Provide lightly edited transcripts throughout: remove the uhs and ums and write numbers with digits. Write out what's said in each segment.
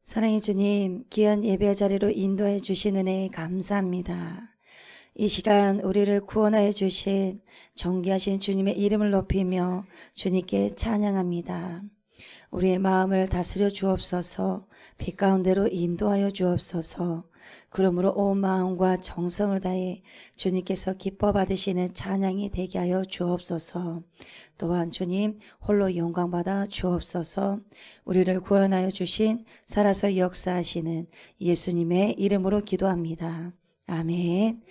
사랑의 주님, 귀한 예배 자리로 인도해 주신 은혜에 감사합니다. 이 시간 우리를 구원하여 주신 존귀하신 주님의 이름을 높이며 주님께 찬양합니다. 우리의 마음을 다스려 주옵소서. 빛 가운데로 인도하여 주옵소서. 그러므로 온 마음과 정성을 다해 주님께서 기뻐 받으시는 찬양이 되게 하여 주옵소서. 또한 주님 홀로 영광받아 주옵소서. 우리를 구원하여 주신 살아서 역사하시는 예수님의 이름으로 기도합니다. 아멘.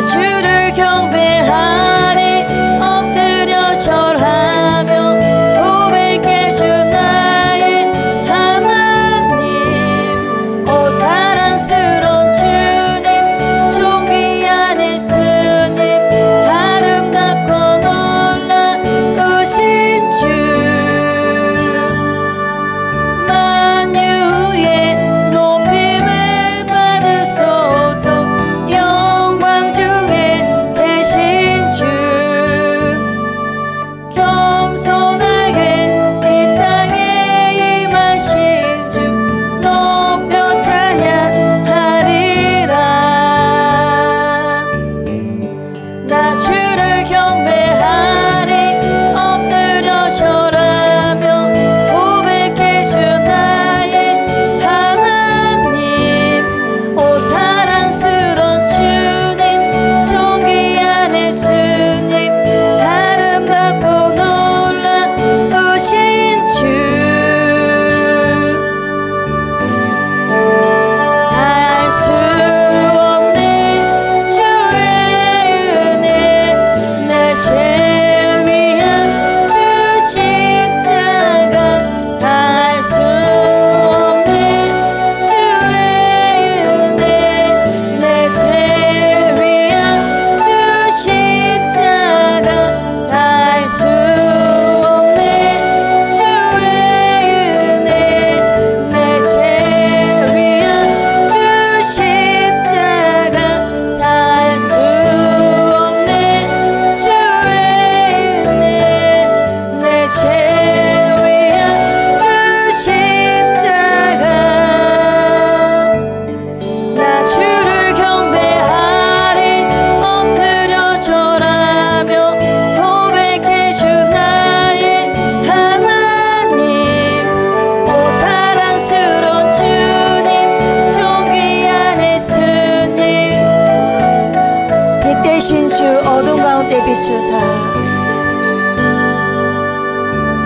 주를 경배하리 엎드려 절하며 되신 주 어둠 가운데 비추사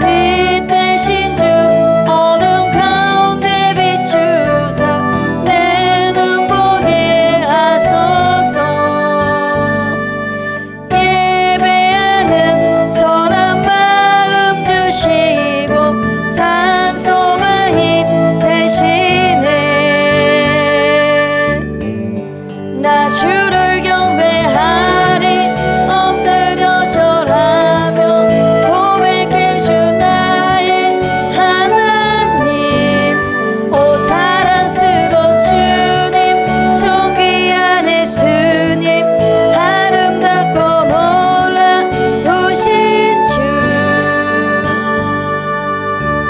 빛 되신 주 어둠 가운데 비추사 내 눈 보게 하소서 예배하는 선한 마음 주시고 산소만 힘 대시네 나 주를 경배하리 엎드려 절하며 고백해 주 나의 하나님 오 사랑스러운 주님 존귀한 예수님 아름답고 놀라우신 주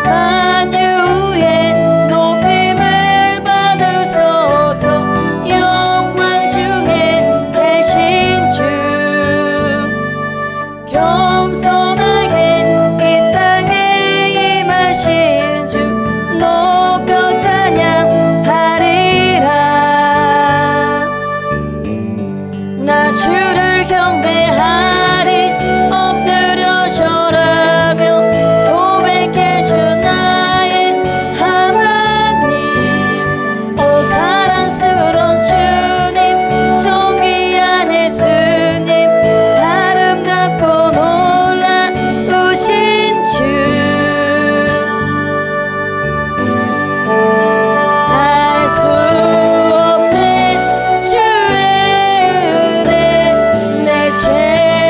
만유의 높임을 받으소서 영광 중에 계신 주 겸손하게 이 땅에 임하신 주 높여 찬양하리라 나 주를 경배하리 엎드려 절하며 고백해 주 나의 하나님 오 사랑스러운 주님 존귀한 예수님 아름답고 놀라우신 주 알 수 없는 주의 은혜 내 죄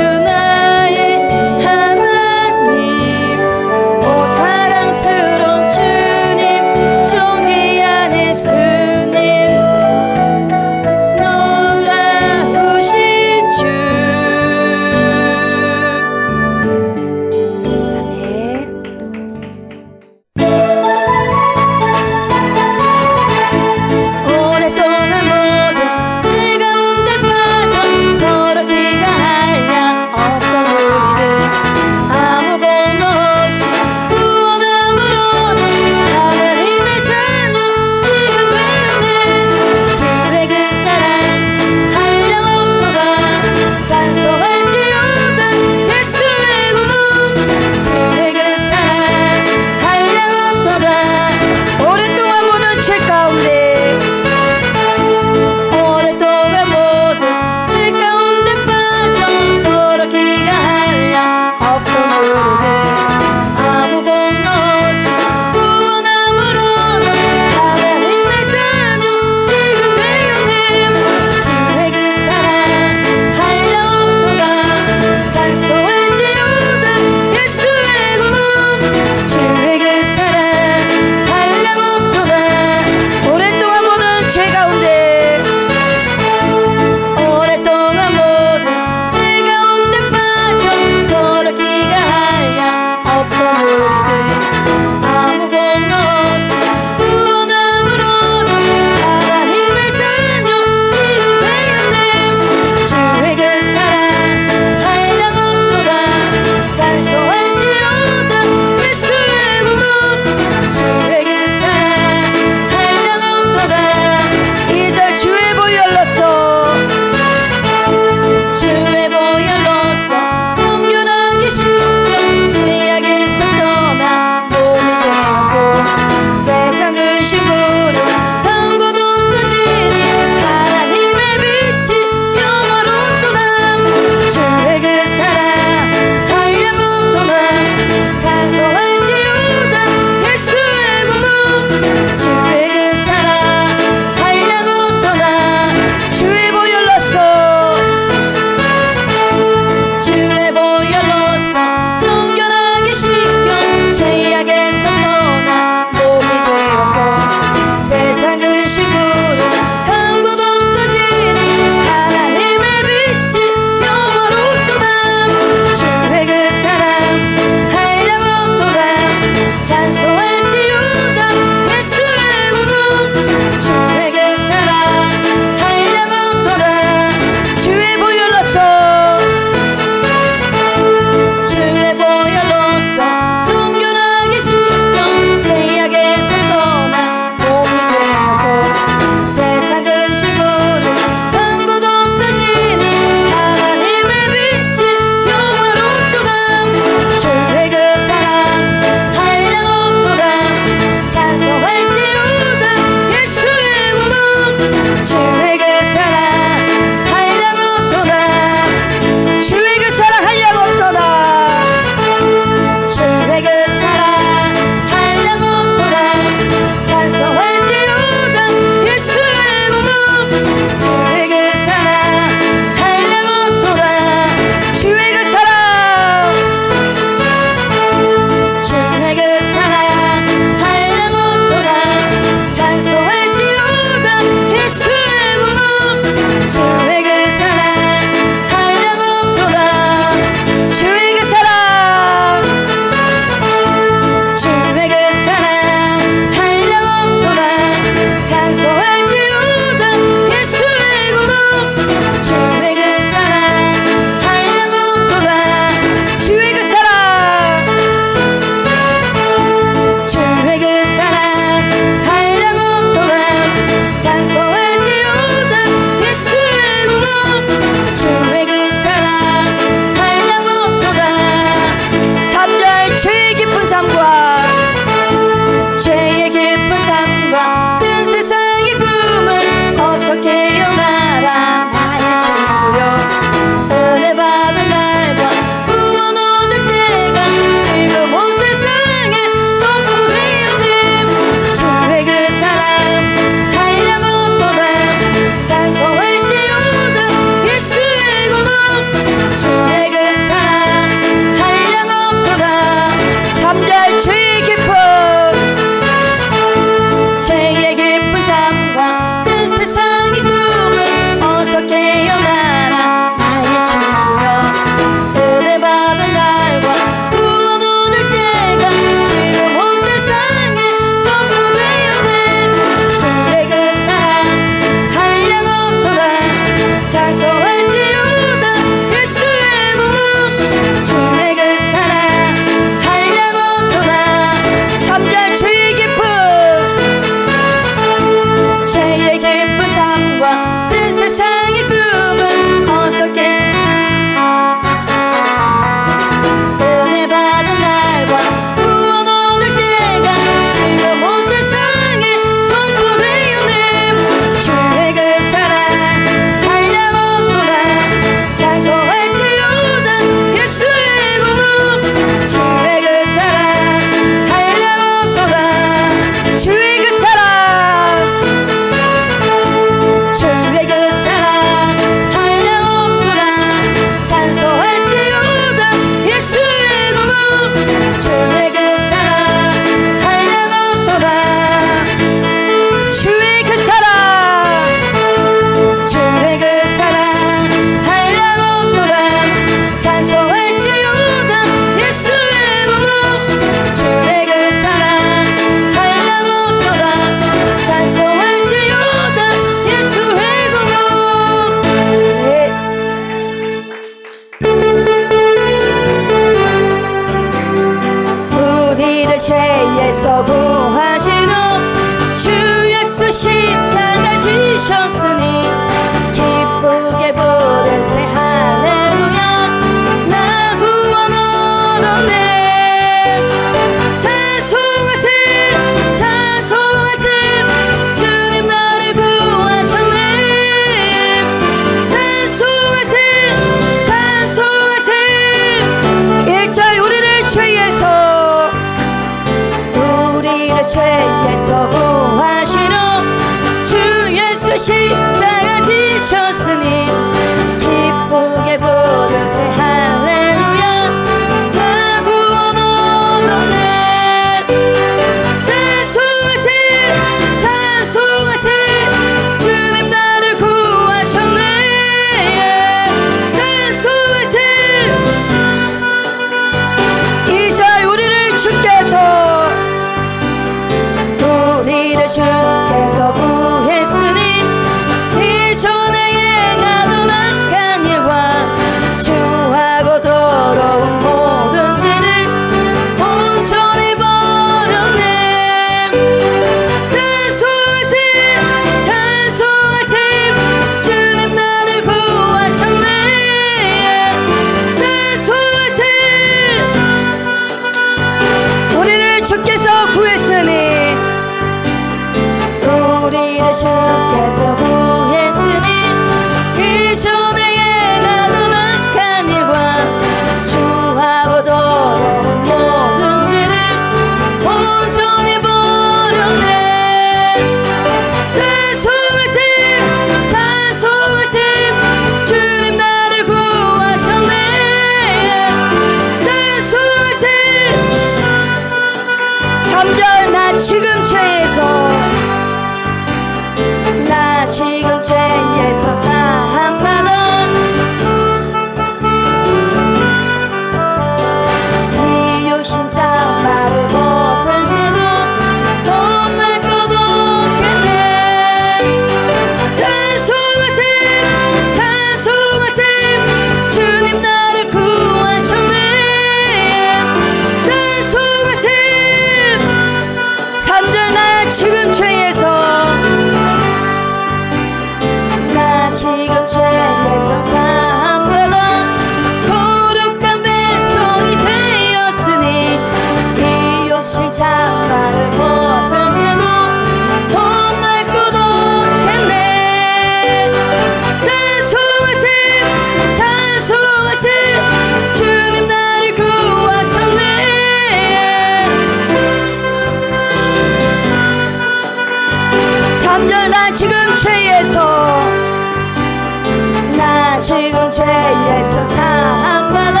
죄에서 사함받아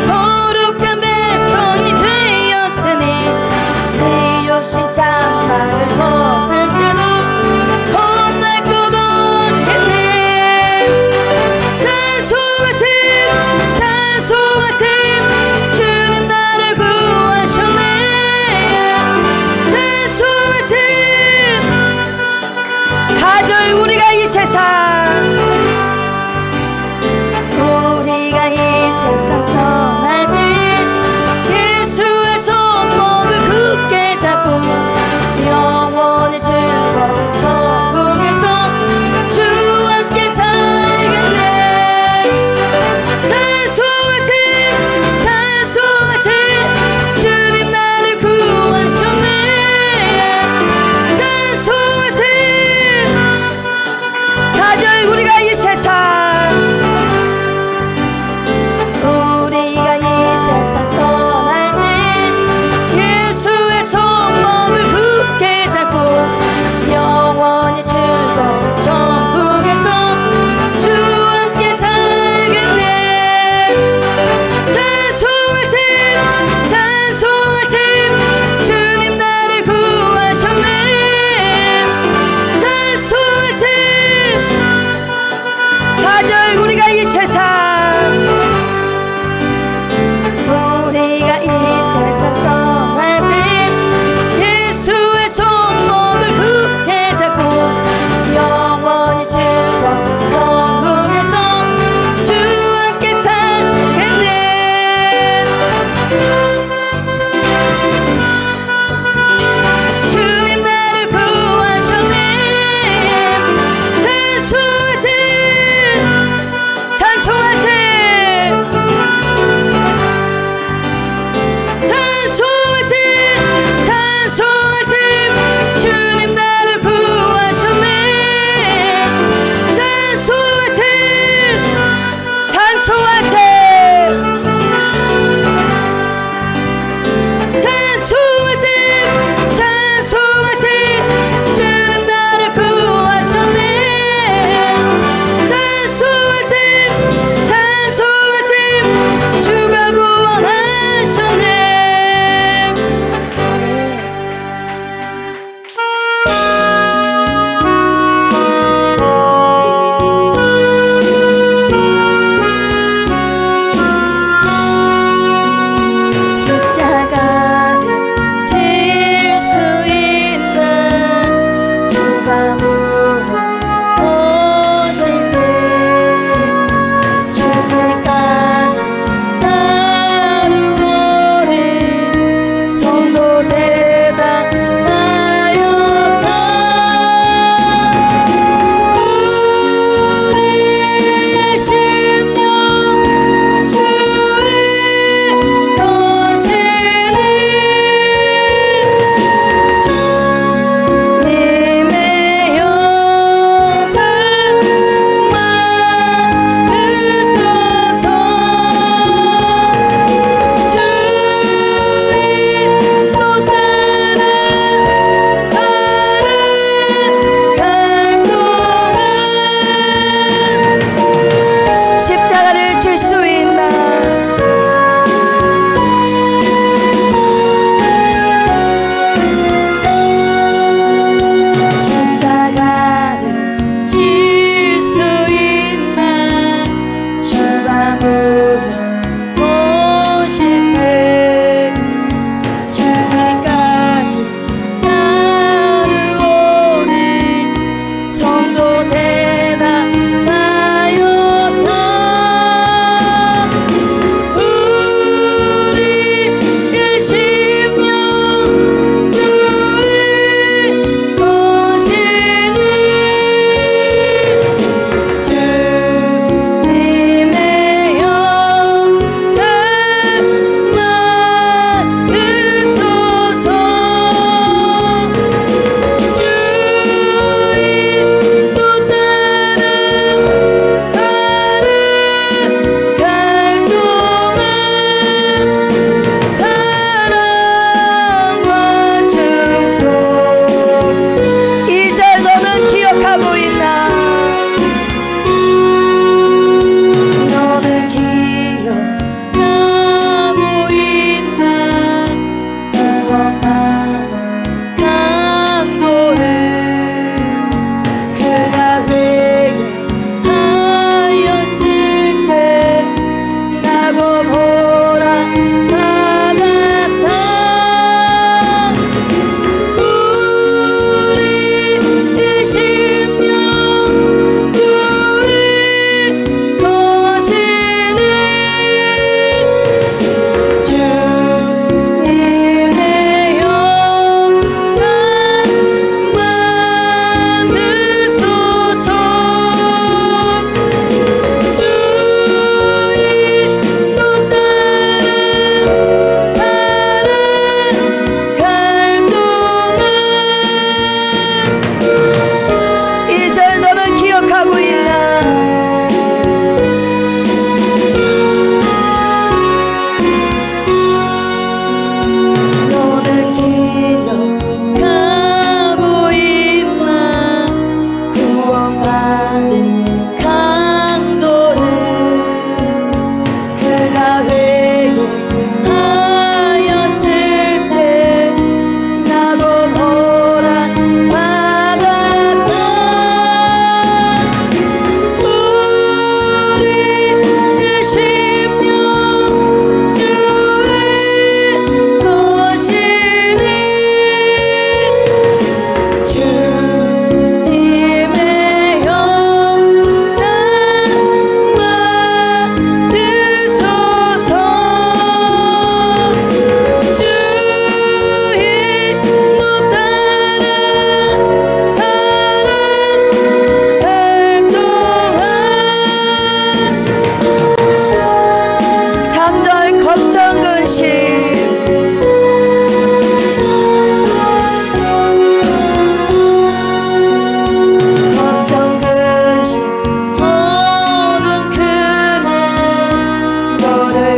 거룩한 백성이 되었으니 내 육신 장막을 벗을 때도 혼날 것 없겠네. 찬송하세 찬송하세 주님 나를 구하셨네. 찬송하세. 4절 우리가 이 세상 떠날 때 예수의 손목을 굳게 잡고 영원히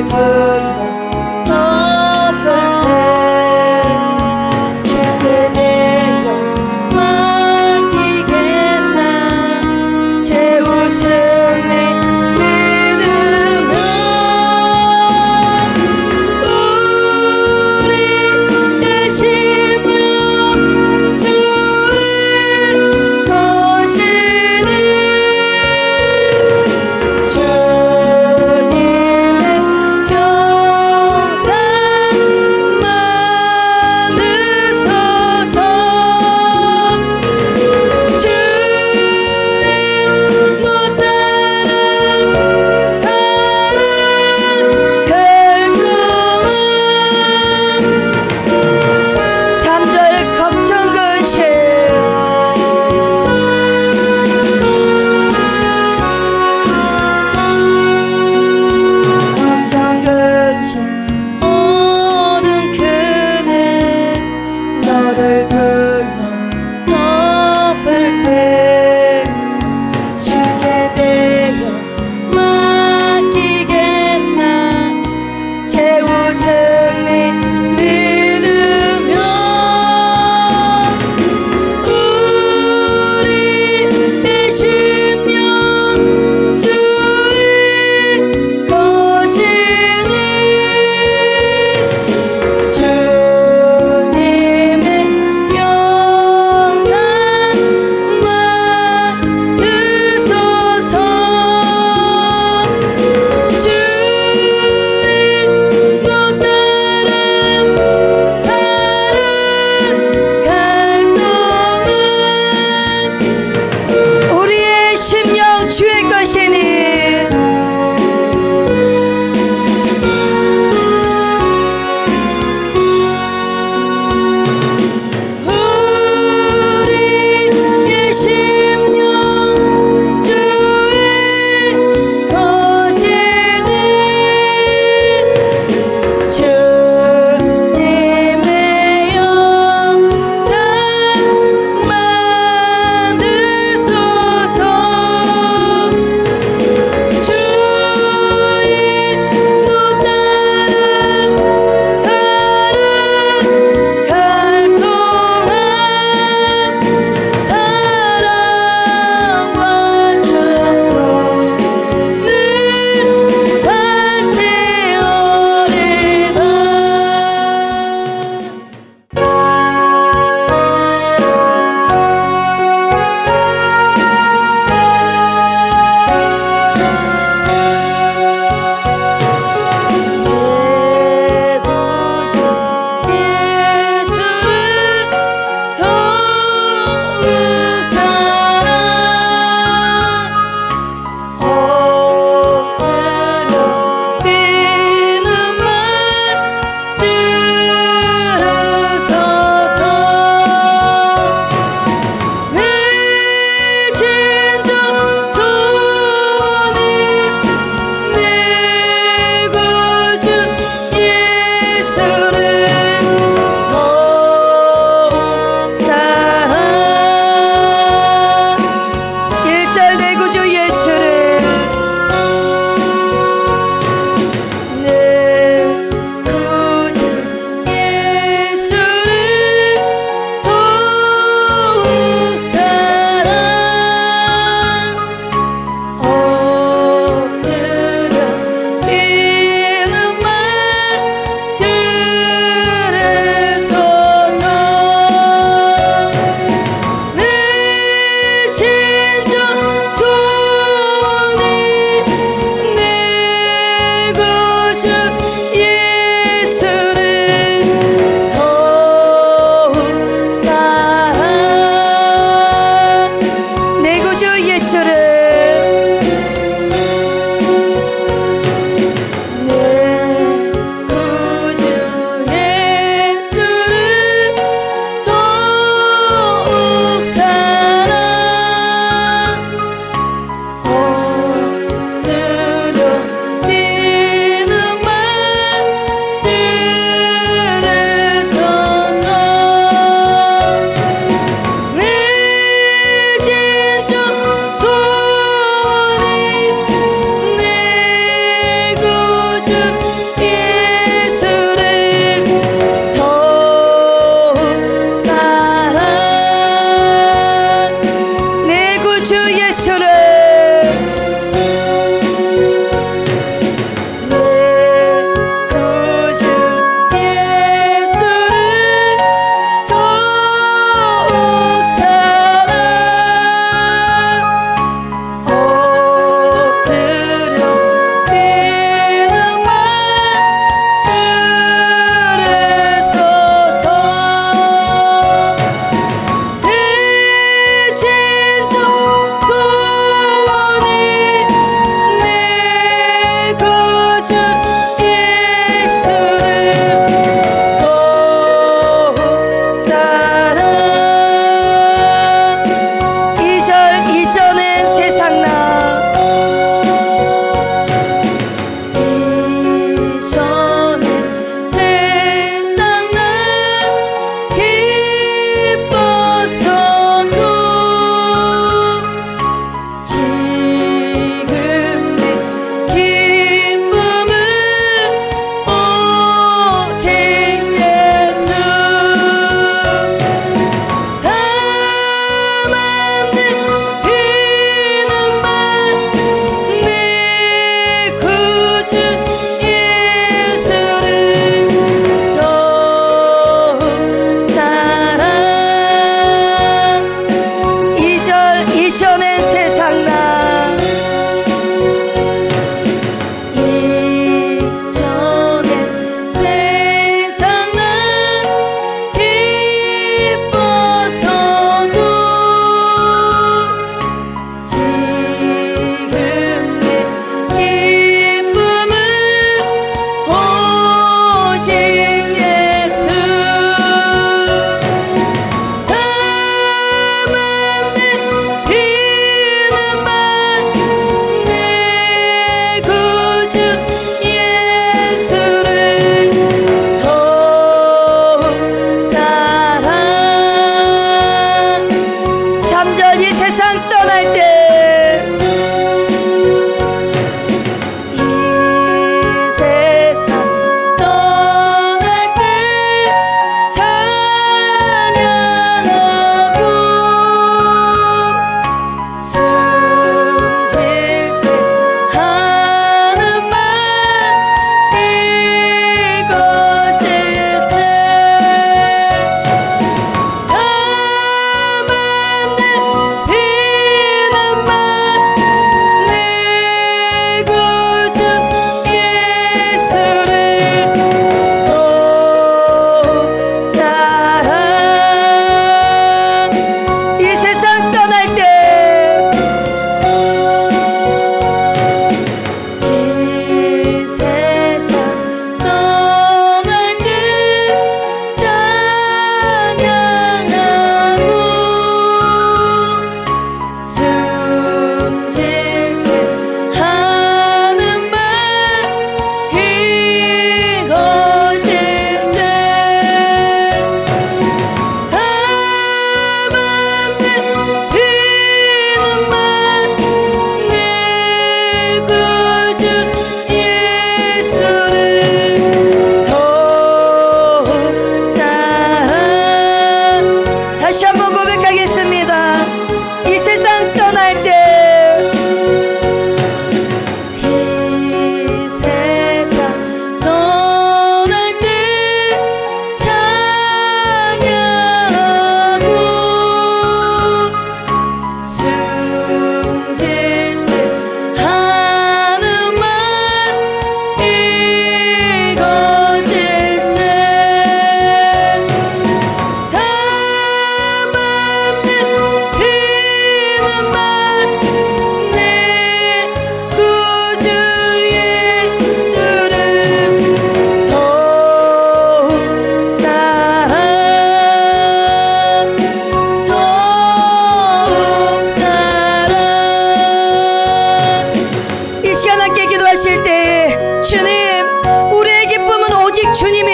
둘러 덮을 때 주께 내어 맡기겠나 채우심에 믿으며 우리 되시며 주의 것이니 주님의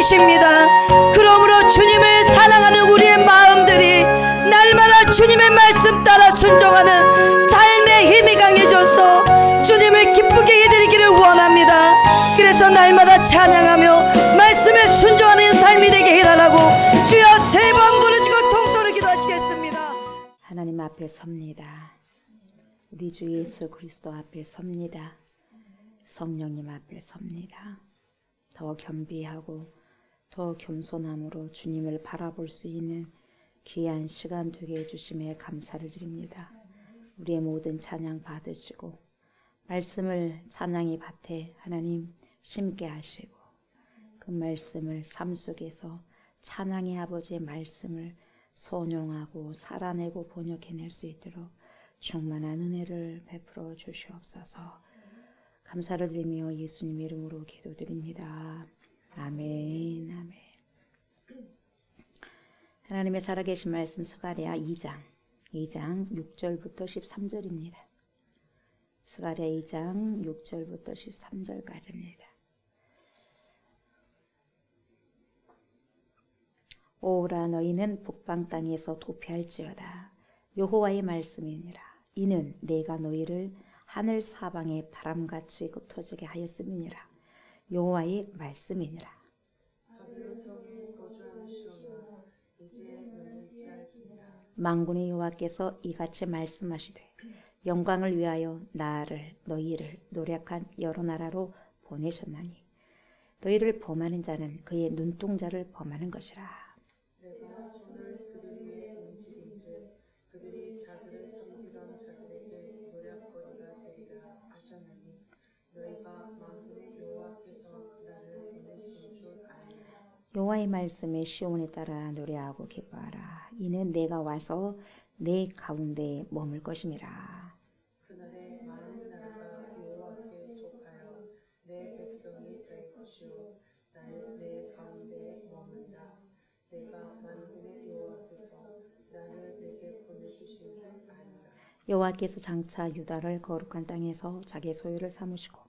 주님이십니다. 그러므로 주님을 사랑하는 우리의 마음들이 날마다 주님의 말씀 따라 순종하는 삶의 힘이 강해져서 주님을 기쁘게 해드리기를 원합니다. 그래서 날마다 찬양하며 말씀에 순종하는 삶이 되게 해달라고 주여 세 번 부르짖고 통성으로 기도하시겠습니다. 하나님 앞에 섭니다. 우리 주 예수 그리스도 앞에 섭니다. 성령님 앞에 섭니다. 더 겸비하고 더 겸손함으로 주님을 바라볼 수 있는 귀한 시간 되게 해주심에 감사를 드립니다. 우리의 모든 찬양 받으시고 말씀을 찬양의 밭에 하나님 심게 하시고 그 말씀을 삶 속에서 찬양의 아버지의 말씀을 선용하고 살아내고 번역해낼 수 있도록 충만한 은혜를 베풀어 주시옵소서. 감사를 드리며 예수님 이름으로 기도드립니다. 아멘. 아멘. 하나님의 살아계신 말씀 스가랴 2장 6절부터 13절입니다. 스가랴 2장 6절부터 13절까지입니다. 오라 너희는 북방 땅에서 도피할지어다. 여호와의 말씀이니라. 이는 내가 너희를 하늘 사방에 바람같이 흩어지게 하였음이니라. 여호와의 말씀이니라. 만군의 여호와께서 이같이 말씀하시되 영광을 위하여 너희를 노력한 여러 나라로 보내셨나니 너희를 범하는 자는 그의 눈동자를 범하는 것이라. 내가 손을 그들 위에 움직인즉 그들이 자기를 섬기던 자들에게 노략거리가 되리라 하셨나니 너희가 만군의 여호와께서 나를 보내신 줄 아니라. 여호와의 말씀에 시온에 따라 노래하고 기뻐하라. 이는 내가 와서 내 가운데 머물 것임이라. 그날에 많은 나라가 여호와께 속하여 내 백성이 될 것이요 나는 내 가운데 머물리라. 내가 만군의 여호와께서 나를 내게 보내신 줄 아니라. 여호와께서 장차 유다를 거룩한 땅에서 자기 소유를 삼으시고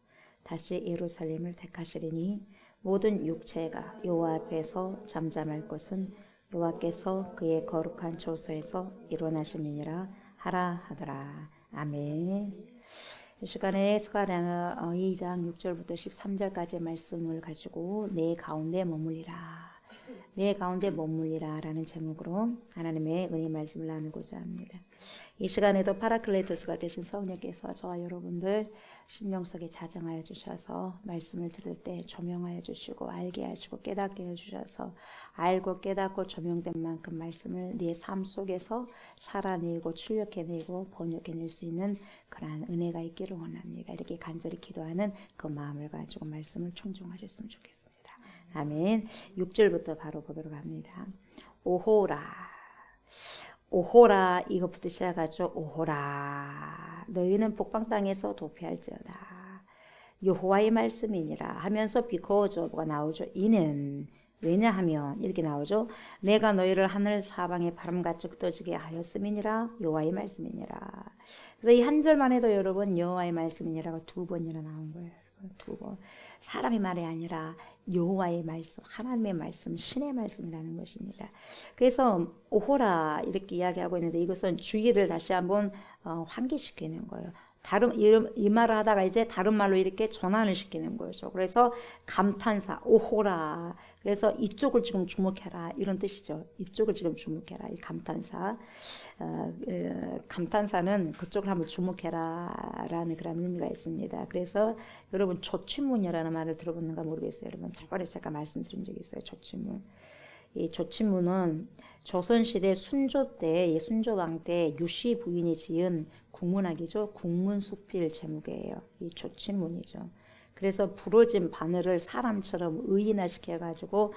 다시 예루살렘을 택하시리니 모든 육체가 여호와 앞에서 잠잠할 것은 여호와께서 그의 거룩한 조소에서 일어나심이니라 하라 하더라. 아멘. 이 시간에 스가랴 2장 6절부터 13절까지의 말씀을 가지고 내 가운데 머물리라. 내 가운데 머물리라 라는 제목으로 하나님의 은혜 말씀을 나누고자 합니다. 이 시간에도 파라클레토스가 되신 성령께서 저와 여러분들 심령 속에 자정하여 주셔서 말씀을 들을 때 조명하여 주시고 알게 하시고 깨닫게 해주셔서 알고 깨닫고 조명된 만큼 말씀을 네 삶 속에서 살아내고 출력해내고 번역해낼 수 있는 그러한 은혜가 있기를 원합니다. 이렇게 간절히 기도하는 그 마음을 가지고 말씀을 청종하셨으면 좋겠습니다. 아멘. 6절부터 바로 보도록 합니다. 오호라 이것부터 시작하죠. 오호라 너희는 북방 땅에서 도피할지어다. 여호와의 말씀이니라 하면서 because of가 나오죠. 이는 왜냐하면 이렇게 나오죠. 내가 너희를 하늘 사방에 바람같이 흩어지게 하였음이니라. 여호와의 말씀이니라. 그래서 이 한 절만 해도 여러분 여호와의 말씀이니라가 두 번이나 나온 거예요. 두 번. 사람의 말이 아니라 여호와의 말씀, 하나님의 말씀, 신의 말씀이라는 것입니다. 그래서 오호라 이렇게 이야기하고 있는데 이것은 주의를 다시 한번 환기시키는 거예요. 이 말을 하다가 이제 다른 말로 이렇게 전환을 시키는 거죠. 그래서 감탄사, 오호라. 그래서 이쪽을 지금 주목해라. 이런 뜻이죠. 이쪽을 지금 주목해라. 이 감탄사. 감탄사는 그쪽을 한번 주목해라. 라는 그런 의미가 있습니다. 그래서 여러분 조침문이라는 말을 들어봤는가 모르겠어요. 여러분 저번에 제가 말씀드린 적이 있어요. 조침문. 이 조침문은 조선시대 순조 때, 순조왕 때 유씨 부인이 지은 국문학이죠. 국문수필 제목이에요. 이 조침문이죠. 그래서 부러진 바늘을 사람처럼 의인화시켜가지고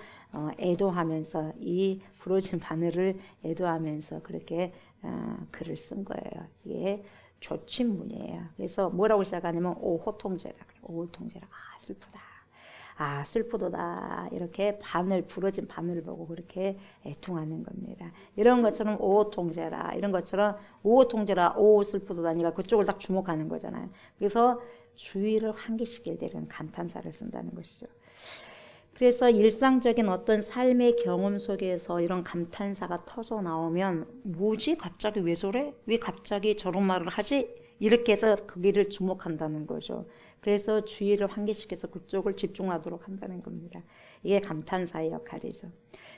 애도하면서 이 부러진 바늘을 애도하면서 그렇게 글을 쓴 거예요. 이게 조침문이에요. 그래서 뭐라고 시작하냐면 오호통제라. 오호통제라. 아 슬프다. 아 슬프도다 이렇게 부러진 바늘을 보고 그렇게 애통하는 겁니다. 이런 것처럼 오호통제라 이런 것처럼 오호통제라 오 슬프도다니까 그쪽을 딱 주목하는 거잖아요. 그래서 주의를 환기시킬 때 이런 감탄사를 쓴다는 것이죠. 그래서 일상적인 어떤 삶의 경험 속에서 이런 감탄사가 터져 나오면 뭐지? 갑자기 왜 저래? 왜 갑자기 저런 말을 하지? 이렇게 해서 거기를 주목한다는 거죠. 그래서 주의를 환기시켜서 그쪽을 집중하도록 한다는 겁니다. 이게 감탄사의 역할이죠.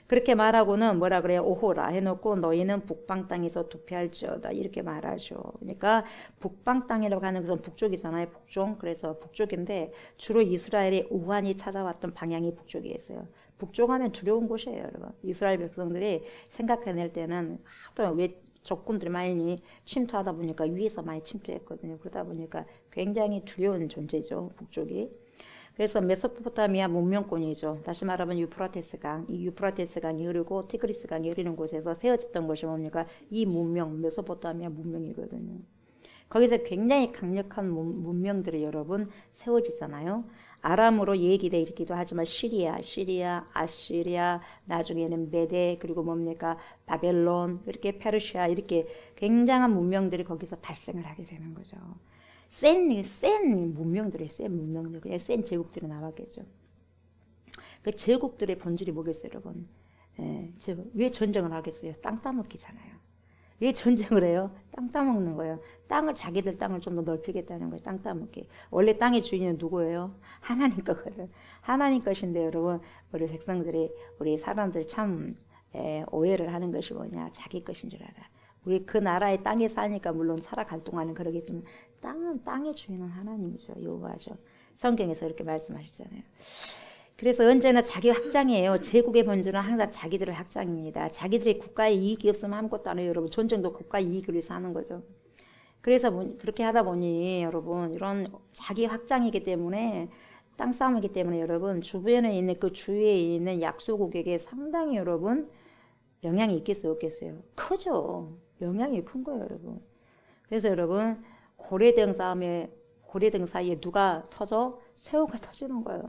그렇게 말하고는 뭐라 그래요? 오호라 해놓고 너희는 북방 땅에서 도피할지어다 이렇게 말하죠. 그러니까 북방 땅이라고 하는 것은 북쪽이잖아요. 북쪽. 그래서 북쪽인데 주로 이스라엘이 우환이 찾아왔던 방향이 북쪽이었어요. 북쪽 하면 두려운 곳이에요, 여러분. 이스라엘 백성들이 생각해낼 때는 하도 왜 적군들이 많이 침투하다 보니까 위에서 많이 침투했거든요. 그러다 보니까 굉장히 두려운 존재죠, 북쪽이. 그래서 메소포타미아 문명권이죠. 다시 말하면 유프라테스 강, 이 유프라테스 강이 흐르고 티그리스 강이 흐르는 곳에서 세워졌던 것이 뭡니까? 이 문명, 메소포타미아 문명이거든요. 거기서 굉장히 강력한 문명들이 여러분 세워지잖아요. 아람으로 얘기되기도 하지만 시리아, 아시리아, 나중에는 메데, 그리고 뭡니까? 바벨론, 이렇게 페르시아, 이렇게 굉장한 문명들이 거기서 발생을 하게 되는 거죠. 센 문명들이, 그냥 센 제국들이 나왔겠죠. 그 제국들의 본질이 뭐겠어요, 여러분? 왜 전쟁을 하겠어요? 땅 따먹기잖아요. 왜 전쟁을 해요? 땅 따먹는 거예요. 자기들 땅을 좀 더 넓히겠다는 거예요. 땅 따먹기. 원래 땅의 주인은 누구예요? 하나님 거거든. 하나님 것인데 여러분, 우리 백성들이, 우리 사람들 참 오해를 하는 것이 뭐냐? 자기 것인 줄 알아. 우리 그 나라의 땅에 사니까 물론 살아갈 동안은 그러겠지만 땅의 주인은 하나님이죠. 여호와죠. 성경에서 이렇게 말씀하시잖아요. 그래서 언제나 자기 확장이에요. 제국의 본질은 항상 자기들의 확장입니다. 자기들의 국가의 이익이 없으면 아무것도 안 해요. 여러분 전쟁도 국가의 이익을 위해서 하는 거죠. 그래서 그렇게 하다 보니 여러분 이런 자기 확장이기 때문에 땅 싸움이기 때문에 여러분 주변에 있는 그 주위에 있는 약소국에게 상당히 여러분 영향이 있겠어요, 없겠어요? 크죠. 영향이 큰 거예요, 여러분. 그래서 여러분 고래등 사이에 누가 터져? 새우가 터지는 거예요.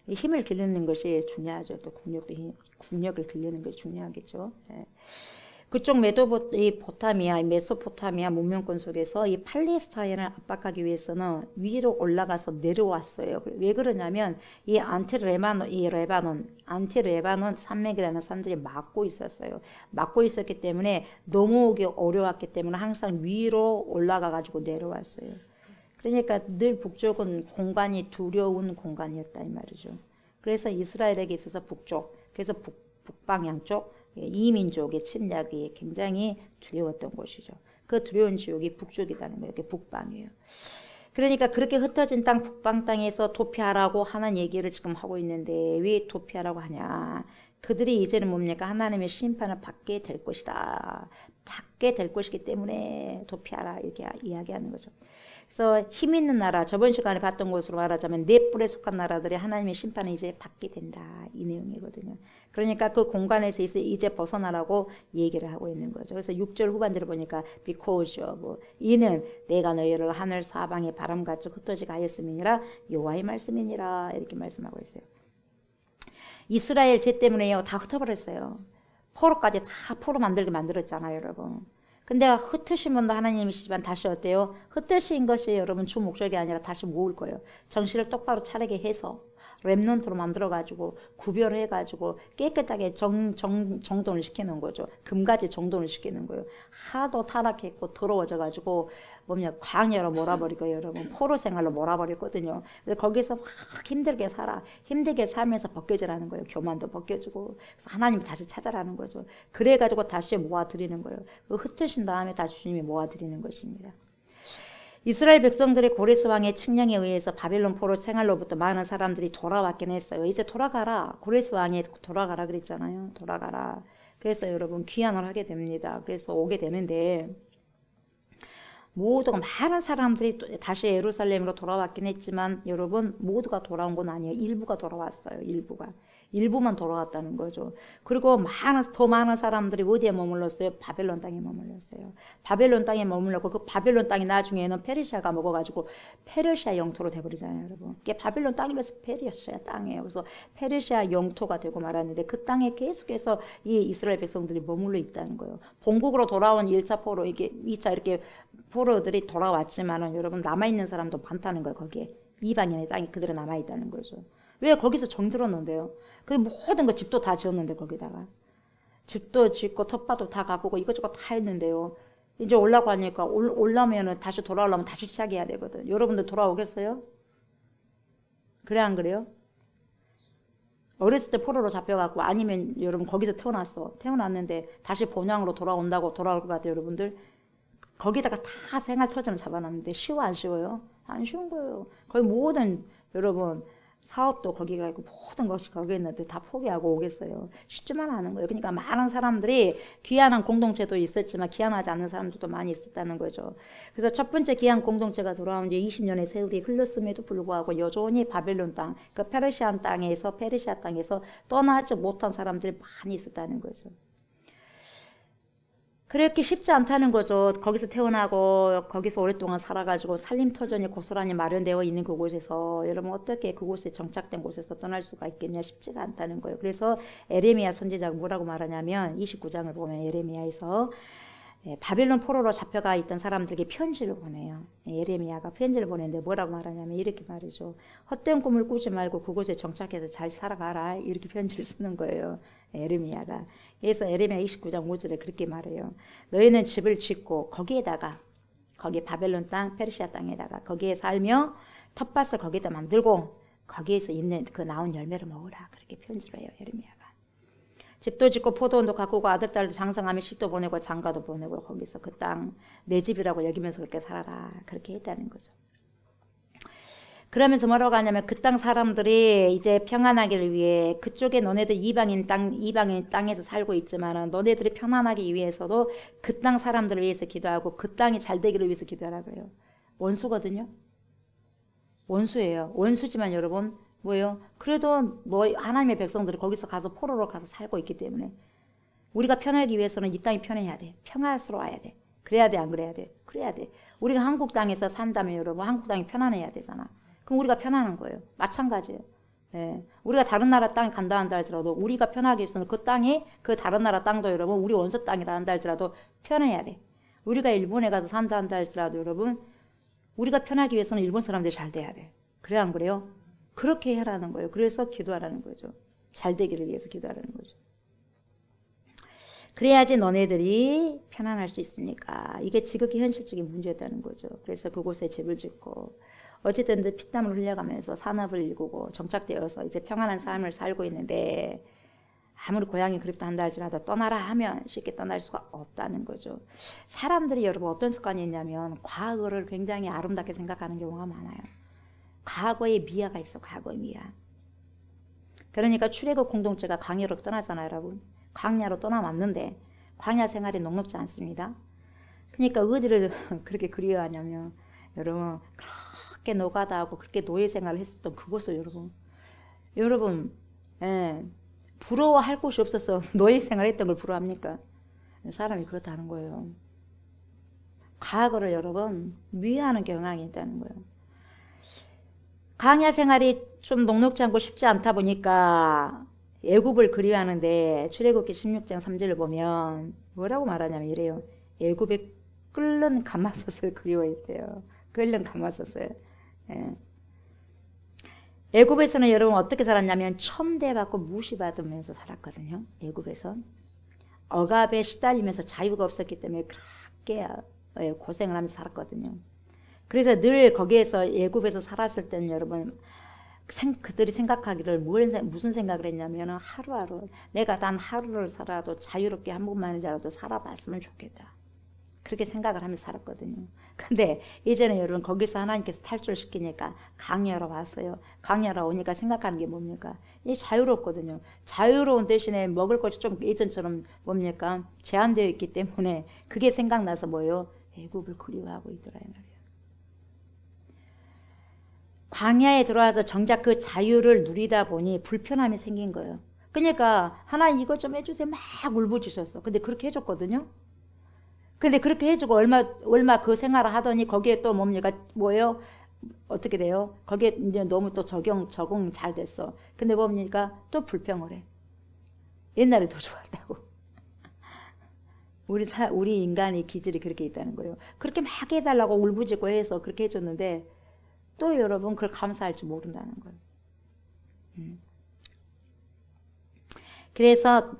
이 힘을 기르는 것이 중요하죠. 또 국력을 기르는 것이 중요하겠죠. 그쪽 메소포타미아 문명권 속에서 이 팔레스타인을 압박하기 위해서는 위로 올라가서 내려왔어요. 왜 그러냐면 이 레바논 산맥이라는 산들이 막고 있었어요. 막고 있었기 때문에 넘어오기 어려웠기 때문에 항상 위로 올라가 가지고 내려왔어요. 그러니까 늘 북쪽은 공간이 두려운 공간이었다 이 말이죠. 그래서 이스라엘에게 있어서 북쪽, 그래서 북방향 쪽 이민족의 침략이 굉장히 두려웠던 곳이죠. 그 두려운 지역이 북쪽이라는 거예요. 이게 북방이에요. 그러니까 그렇게 흩어진 땅 북방 땅에서 도피하라고 하는 얘기를 지금 하고 있는데 왜 도피하라고 하냐? 그들이 이제는 뭡니까? 하나님의 심판을 받게 될 것이다. 받게 될 것이기 때문에 도피하라 이렇게 이야기하는 거죠. 그래서 힘 있는 나라, 저번 시간에 봤던 것으로 말하자면 네 뿔에 속한 나라들이 하나님의 심판을 이제 받게 된다 이 내용이거든요. 그러니까 그 공간에서 이제 벗어나라고 얘기를 하고 있는 거죠. 그래서 6절 후반절을 보니까 because 이는 내가 너희를 하늘 사방에 바람같이 흩어지게 하였음이니라 여호와의 말씀이니라 이렇게 말씀하고 있어요. 이스라엘 죄 때문에요 다 흩어버렸어요. 포로까지 다 포로 만들었잖아요, 여러분. 근데 흩으신 분도 하나님이시지만 다시 어때요? 흩으신 것이 여러분 주 목적이 아니라 다시 모을 거예요. 정신을 똑바로 차리게 해서 렘넌트로 만들어가지고 구별해가지고 깨끗하게 정돈을 시키는 거죠. 금가지 정돈을 시키는 거예요. 하도 타락했고 더러워져가지고 광야로 몰아버리고 여러분 포로 생활로 몰아버렸거든요. 그래서 거기서 막 힘들게 살면서 벗겨지라는 거예요. 교만도 벗겨지고 그래서 하나님 다시 찾아라는 거죠. 그래가지고 다시 모아드리는 거예요. 흩으신 다음에 다시 주님이 모아드리는 것입니다. 이스라엘 백성들의 고레스 왕의 칙령에 의해서 바벨론 포로 생활로부터 많은 사람들이 돌아왔긴 했어요. 이제 돌아가라. 고레스 왕이 돌아가라 그랬잖아요. 돌아가라. 그래서 여러분 귀환을 하게 됩니다. 그래서 오게 되는데 모두가 많은 사람들이 다시 예루살렘으로 돌아왔긴 했지만 여러분 모두가 돌아온 건 아니에요. 일부가 돌아왔어요. 일부만 돌아왔다는 거죠. 그리고 더 많은 사람들이 어디에 머물렀어요? 바벨론 땅에 머물렀어요. 바벨론 땅에 머물렀고 그 바벨론 땅이 나중에는 페르시아가 먹어가지고 페르시아 영토로 돼버리잖아요, 여러분. 이게 바벨론 땅이면서 페르시아 땅이에요. 그래서 페르시아 영토가 되고 말았는데 그 땅에 계속해서 이 이스라엘 백성들이 머물러 있다는 거예요. 본국으로 돌아온 1차 포로, 2차 이렇게 포로들이 돌아왔지만은 여러분 남아있는 사람도 많다는 거예요, 거기에. 이방인의 땅이 그대로 남아있다는 거죠. 왜? 거기서 정들었는데요. 그 모든 거 집도 다 지었는데 거기다가. 집도 짓고 텃밭도 다 가꾸고 이것저것 다 했는데요. 이제 올라고 하니까 올라면은 다시 돌아오려면 다시 시작해야 되거든. 여러분들 돌아오겠어요? 그래 안 그래요? 어렸을 때 포로로 잡혀갖고 아니면 여러분 거기서 태어났는데 다시 본향으로 돌아온다고 돌아올 것 같아요. 여러분들 거기다가 다 생활 터전을 잡아놨는데 쉬워 안 쉬워요? 안 쉬운 거예요. 거의 모든 여러분 사업도 거기가 있고 모든 것이 거기에 있는데 다 포기하고 오겠어요. 쉽지만 않은 거예요. 그러니까 많은 사람들이 귀환한 공동체도 있었지만 귀환하지 않는 사람들도 많이 있었다는 거죠. 그래서 첫 번째 귀환 공동체가 돌아온 지 20년의 세월이 흘렀음에도 불구하고 여전히 바벨론 땅, 그 페르시아 땅에서 떠나지 못한 사람들이 많이 있었다는 거죠. 그렇게 쉽지 않다는 거죠. 거기서 태어나고 거기서 오랫동안 살아가지고 살림터전이 고스란히 마련되어 있는 그곳에서 여러분 어떻게 그곳에 정착된 곳에서 떠날 수가 있겠냐 쉽지가 않다는 거예요. 그래서 에레미야 선지자가 뭐라고 말하냐면 29장을 보면 에레미야에서 바벨론 포로로 잡혀가 있던 사람들에게 편지를 보내요. 예레미야가 편지를 보내는데 뭐라고 말하냐면 이렇게 말이죠. 헛된 꿈을 꾸지 말고 그곳에 정착해서 잘 살아가라. 이렇게 편지를 쓰는 거예요. 예레미야가. 그래서 예레미야 29장 5절에 그렇게 말해요. 너희는 집을 짓고 거기에다가 거기 바벨론 땅 페르시아 땅에다가 거기에 살며 텃밭을 거기다 만들고 거기에서 있는 그 나온 열매를 먹으라. 그렇게 편지를 해요. 예레미야가. 집도 짓고 포도원도 가꾸고 아들 딸도 장성하며 식도 보내고 장가도 보내고 거기서 그 땅 내 집이라고 여기면서 그렇게 살아라. 그렇게 했다는 거죠. 그러면서 뭐라고 하냐면 그 땅 사람들이 이제 평안하기를 위해 그쪽에 너네들 이방인 땅에서 살고 있지만 너네들이 편안하기 위해서도 그 땅 사람들을 위해서 기도하고 그 땅이 잘 되기를 위해서 기도하라 그래요. 원수거든요. 원수예요. 원수지만 여러분 뭐예요? 그래도 너희 하나님의 백성들이 거기서 가서 포로로 가서 살고 있기 때문에 우리가 편하기 위해서는 이 땅이 편해야 돼. 평화스러워야 돼. 그래야 돼, 안 그래야 돼? 그래야 돼. 우리가 한국 땅에서 산다면 여러분 한국 땅이 편안해야 되잖아. 그럼 우리가 편안한 거예요. 마찬가지예요. 예. 우리가 다른 나라 땅에 간다 한다 할지라도 우리가 편하기 위해서는 그 땅이 그 다른 나라 땅도 여러분 우리 원수 땅이라 한다 할지라도 편해야 돼. 우리가 일본에 가서 산다 한다 할지라도 여러분 우리가 편하기 위해서는 일본 사람들이 잘 돼야 돼. 그래 안 그래요? 그렇게 하라는 거예요. 그래서 기도하라는 거죠. 잘 되기를 위해서 기도하라는 거죠. 그래야지 너네들이 편안할 수 있으니까. 이게 지극히 현실적인 문제였다는 거죠. 그래서 그곳에 집을 짓고 어쨌든 피땀을 흘려가면서 산업을 일구고 정착되어서 이제 평안한 삶을 살고 있는데 아무리 고향이 그립다 한다 할지라도 떠나라 하면 쉽게 떠날 수가 없다는 거죠. 사람들이 여러분 어떤 습관이 있냐면 과거를 굉장히 아름답게 생각하는 경우가 많아요. 과거의 미화가 있어. 과거의 미화. 그러니까 출애굽 공동체가 광야로 떠나잖아요. 여러분. 광야로 떠나왔는데 광야 생활이 녹록지 않습니다. 그러니까 어디를 그렇게 그리워하냐면 여러분 그렇게 노가다하고 그렇게 노예 생활을 했었던 그곳을 여러분 부러워할 곳이 없어서 노예 생활했던 걸 부러워합니까? 사람이 그렇다는 거예요. 과거를 여러분 미화하는 경향이 있다는 거예요. 광야 생활이 좀 녹록지 않고 쉽지 않다 보니까 애굽을 그리워하는데 출애굽기 16장 3절을 보면 뭐라고 말하냐면 이래요. 애굽에 끓는 가마솥을 그리워했대요. 끓는 가마솥을. 예. 애굽에서는 여러분 어떻게 살았냐면 천대받고 무시받으면서 살았거든요. 애굽에서. 억압에 시달리면서 자유가 없었기 때문에 그렇게 고생을 하면서 살았거든요. 그래서 늘 거기에서 애굽에서 살았을 때는 여러분 그들이 생각하기를 무슨 생각을 했냐면 하루하루 내가 단 하루를 살아도 자유롭게 한 번만이라도 살아봤으면 좋겠다. 그렇게 생각을 하면서 살았거든요. 근데 이제는 여러분 거기서 하나님께서 탈출시키니까 광야로 왔어요. 광야로 오니까 생각하는 게 뭡니까? 이 자유롭거든요. 자유로운 대신에 먹을 것이 좀 예전처럼 뭡니까? 제한되어 있기 때문에 그게 생각나서 뭐예요? 애굽을 그리워하고 있더라 이 말이에요. 광야에 들어와서 정작 그 자유를 누리다 보니 불편함이 생긴 거예요. 그러니까 하나님 이것 좀 해주세요 막 울부짖었어. 근데 그렇게 해줬거든요. 근데 그렇게 해주고 얼마 그 생활을 하더니 거기에 또 뭡니까? 뭐예요? 어떻게 돼요? 거기에 이제 너무 또 적응이 잘 됐어. 근데 뭡니까? 또 불평을 해. 옛날에 더 좋았다고. 우리 인간의 기질이 그렇게 있다는 거예요. 그렇게 막 해달라고 울부짖고 해서 그렇게 해줬는데 또 여러분 그걸 감사할 줄 모른다는 거예요. 그래서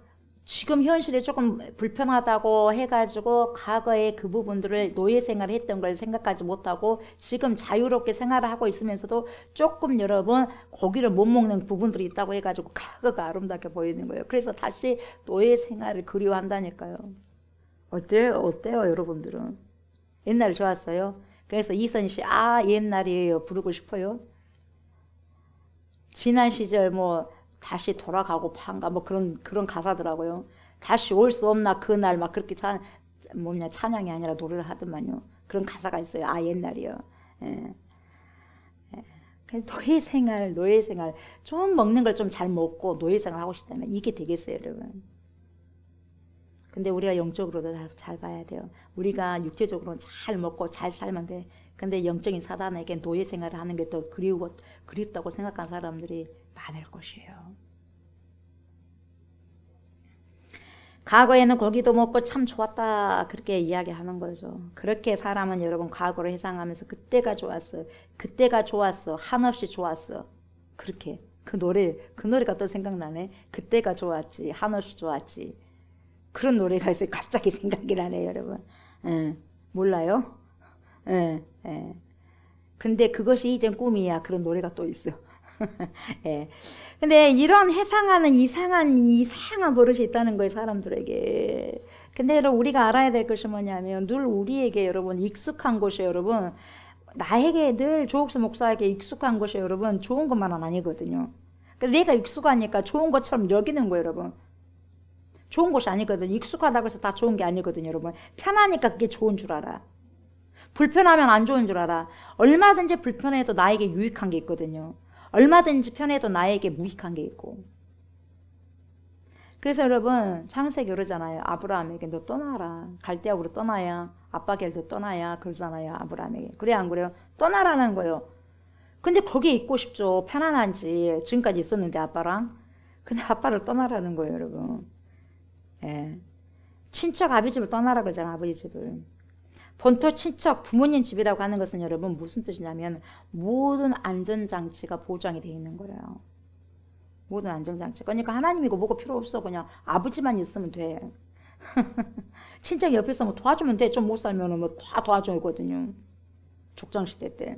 지금 현실이 조금 불편하다고 해가지고 과거에 그 부분들을 노예 생활을 했던 걸 생각하지 못하고 지금 자유롭게 생활을 하고 있으면서도 조금 여러분 고기를 못 먹는 부분들이 있다고 해가지고 과거가 아름답게 보이는 거예요. 그래서 다시 노예 생활을 그리워한다니까요. 어때요 여러분들은? 옛날이 좋았어요? 그래서 이선희 씨 옛날이에요 부르고 싶어요? 지난 시절 뭐 다시 돌아가고 판가 뭐 그런 가사더라고요. 다시 올 수 없나 그날 막 그렇게 찬양이 아니라 노래를 하더만요. 그런 가사가 있어요. 옛날이요. 예. 노예 생활 좀 먹는 걸 좀 잘 먹고 노예 생활 하고 싶다면 이게 되겠어요, 여러분. 근데 우리가 영적으로도 잘 봐야 돼요. 우리가 육체적으로는 잘 먹고 잘 살면 돼. 근데 영적인 사단에게 노예 생활을 하는 게 더 그립다고 생각하는 사람들이 많을 것이에요. 과거에는 고기도 먹고 참 좋았다 그렇게 이야기하는 거죠. 그렇게 사람은 여러분 과거를 회상하면서 그때가 좋았어 한없이 좋았어 그렇게 그 노래가 또 생각나네. 그때가 좋았지 한없이 좋았지 그런 노래가 있어요. 갑자기 생각이 나네요 여러분. 몰라요? 근데 그것이 이젠 꿈이야 그런 노래가 또 있어. 예. 근데 이런 해상하는 이상한 버릇이 있다는 거예요 사람들에게. 근데 여러분 우리가 알아야 될 것이 뭐냐면 늘 우리에게 여러분 익숙한 것이 여러분 나에게 늘 조옥수 목사에게 익숙한 것이 여러분 좋은 것만은 아니거든요. 그러니까 내가 익숙하니까 좋은 것처럼 여기는 거예요 여러분. 좋은 것이 아니거든요. 익숙하다고 해서 다 좋은 게 아니거든요 여러분. 편하니까 그게 좋은 줄 알아. 불편하면 안 좋은 줄 알아. 얼마든지 불편해도 나에게 유익한 게 있거든요. 얼마든지 편해도 나에게 무익한 게 있고. 그래서 여러분 창세기 그러잖아요. 아브라함에게 너 떠나라. 갈대아우로 떠나야 아빠 길도 떠나야 그러잖아요. 아브라함에게. 그래 안 그래요? 떠나라는 거예요. 근데 거기에 있고 싶죠. 편안한지. 지금까지 있었는데 아빠랑. 근데 아빠를 떠나라는 거예요 여러분. 예. 친척 아비 집을 떠나라 그러잖아. 아버지 집을. 본토 친척 부모님 집이라고 하는 것은 여러분 무슨 뜻이냐면 모든 안전장치가 보장이 되어 있는 거예요. 모든 안전장치. 그러니까 하나님이고 뭐고 필요 없어. 그냥 아버지만 있으면 돼. 친척 옆에 있으면 도와주면 돼. 좀 못 살면 뭐 다 도와줘야거든요. 족장시대 때.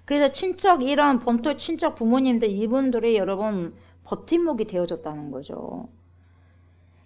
그래서 이런 본토 친척 부모님들 이분들이 여러분 버팀목이 되어줬다는 거죠.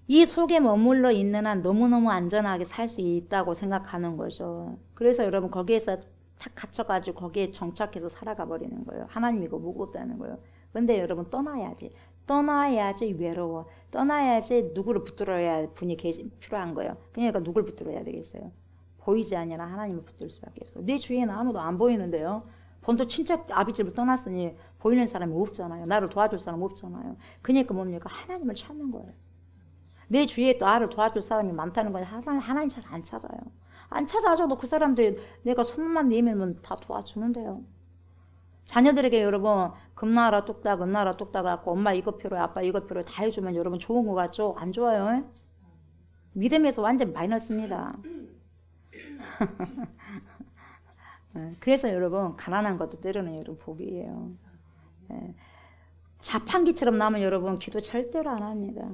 이 속에 머물러 있는 한 너무너무 안전하게 살 수 있다고 생각하는 거죠. 그래서 여러분 거기에서 탁 갇혀가지고 거기에 정착해서 살아가 버리는 거예요. 하나님이고 뭐고 없다는 거예요. 근데 여러분 떠나야지 외로워. 떠나야지 누구를 붙들어야 분이 필요한 거예요. 그러니까 누굴 붙들어야 되겠어요? 보이지 않으나 하나님을 붙들 수밖에 없어요. 내 주위에는 아무도 안 보이는데요. 본토 친척 아비집을 떠났으니 보이는 사람이 없잖아요. 나를 도와줄 사람 없잖아요. 그러니까 뭡니까? 하나님을 찾는 거예요. 내 주위에 또 나를 도와줄 사람이 많다는 건 하나님 잘 안 찾아요. 안 찾아줘도 그 사람들 내가 손만 내밀면 다 도와주는데요. 자녀들에게 여러분 금나라 뚝딱 은나라 뚝딱 갖고 엄마 이거 필요해 아빠 이거 필요해 다 해주면 여러분 좋은 거 같죠? 안 좋아요? 믿음에서 완전 마이너스입니다. 그래서 여러분 가난한 것도 때로는 여러분 복이에요. 자판기처럼 나면 여러분 기도 절대로 안 합니다.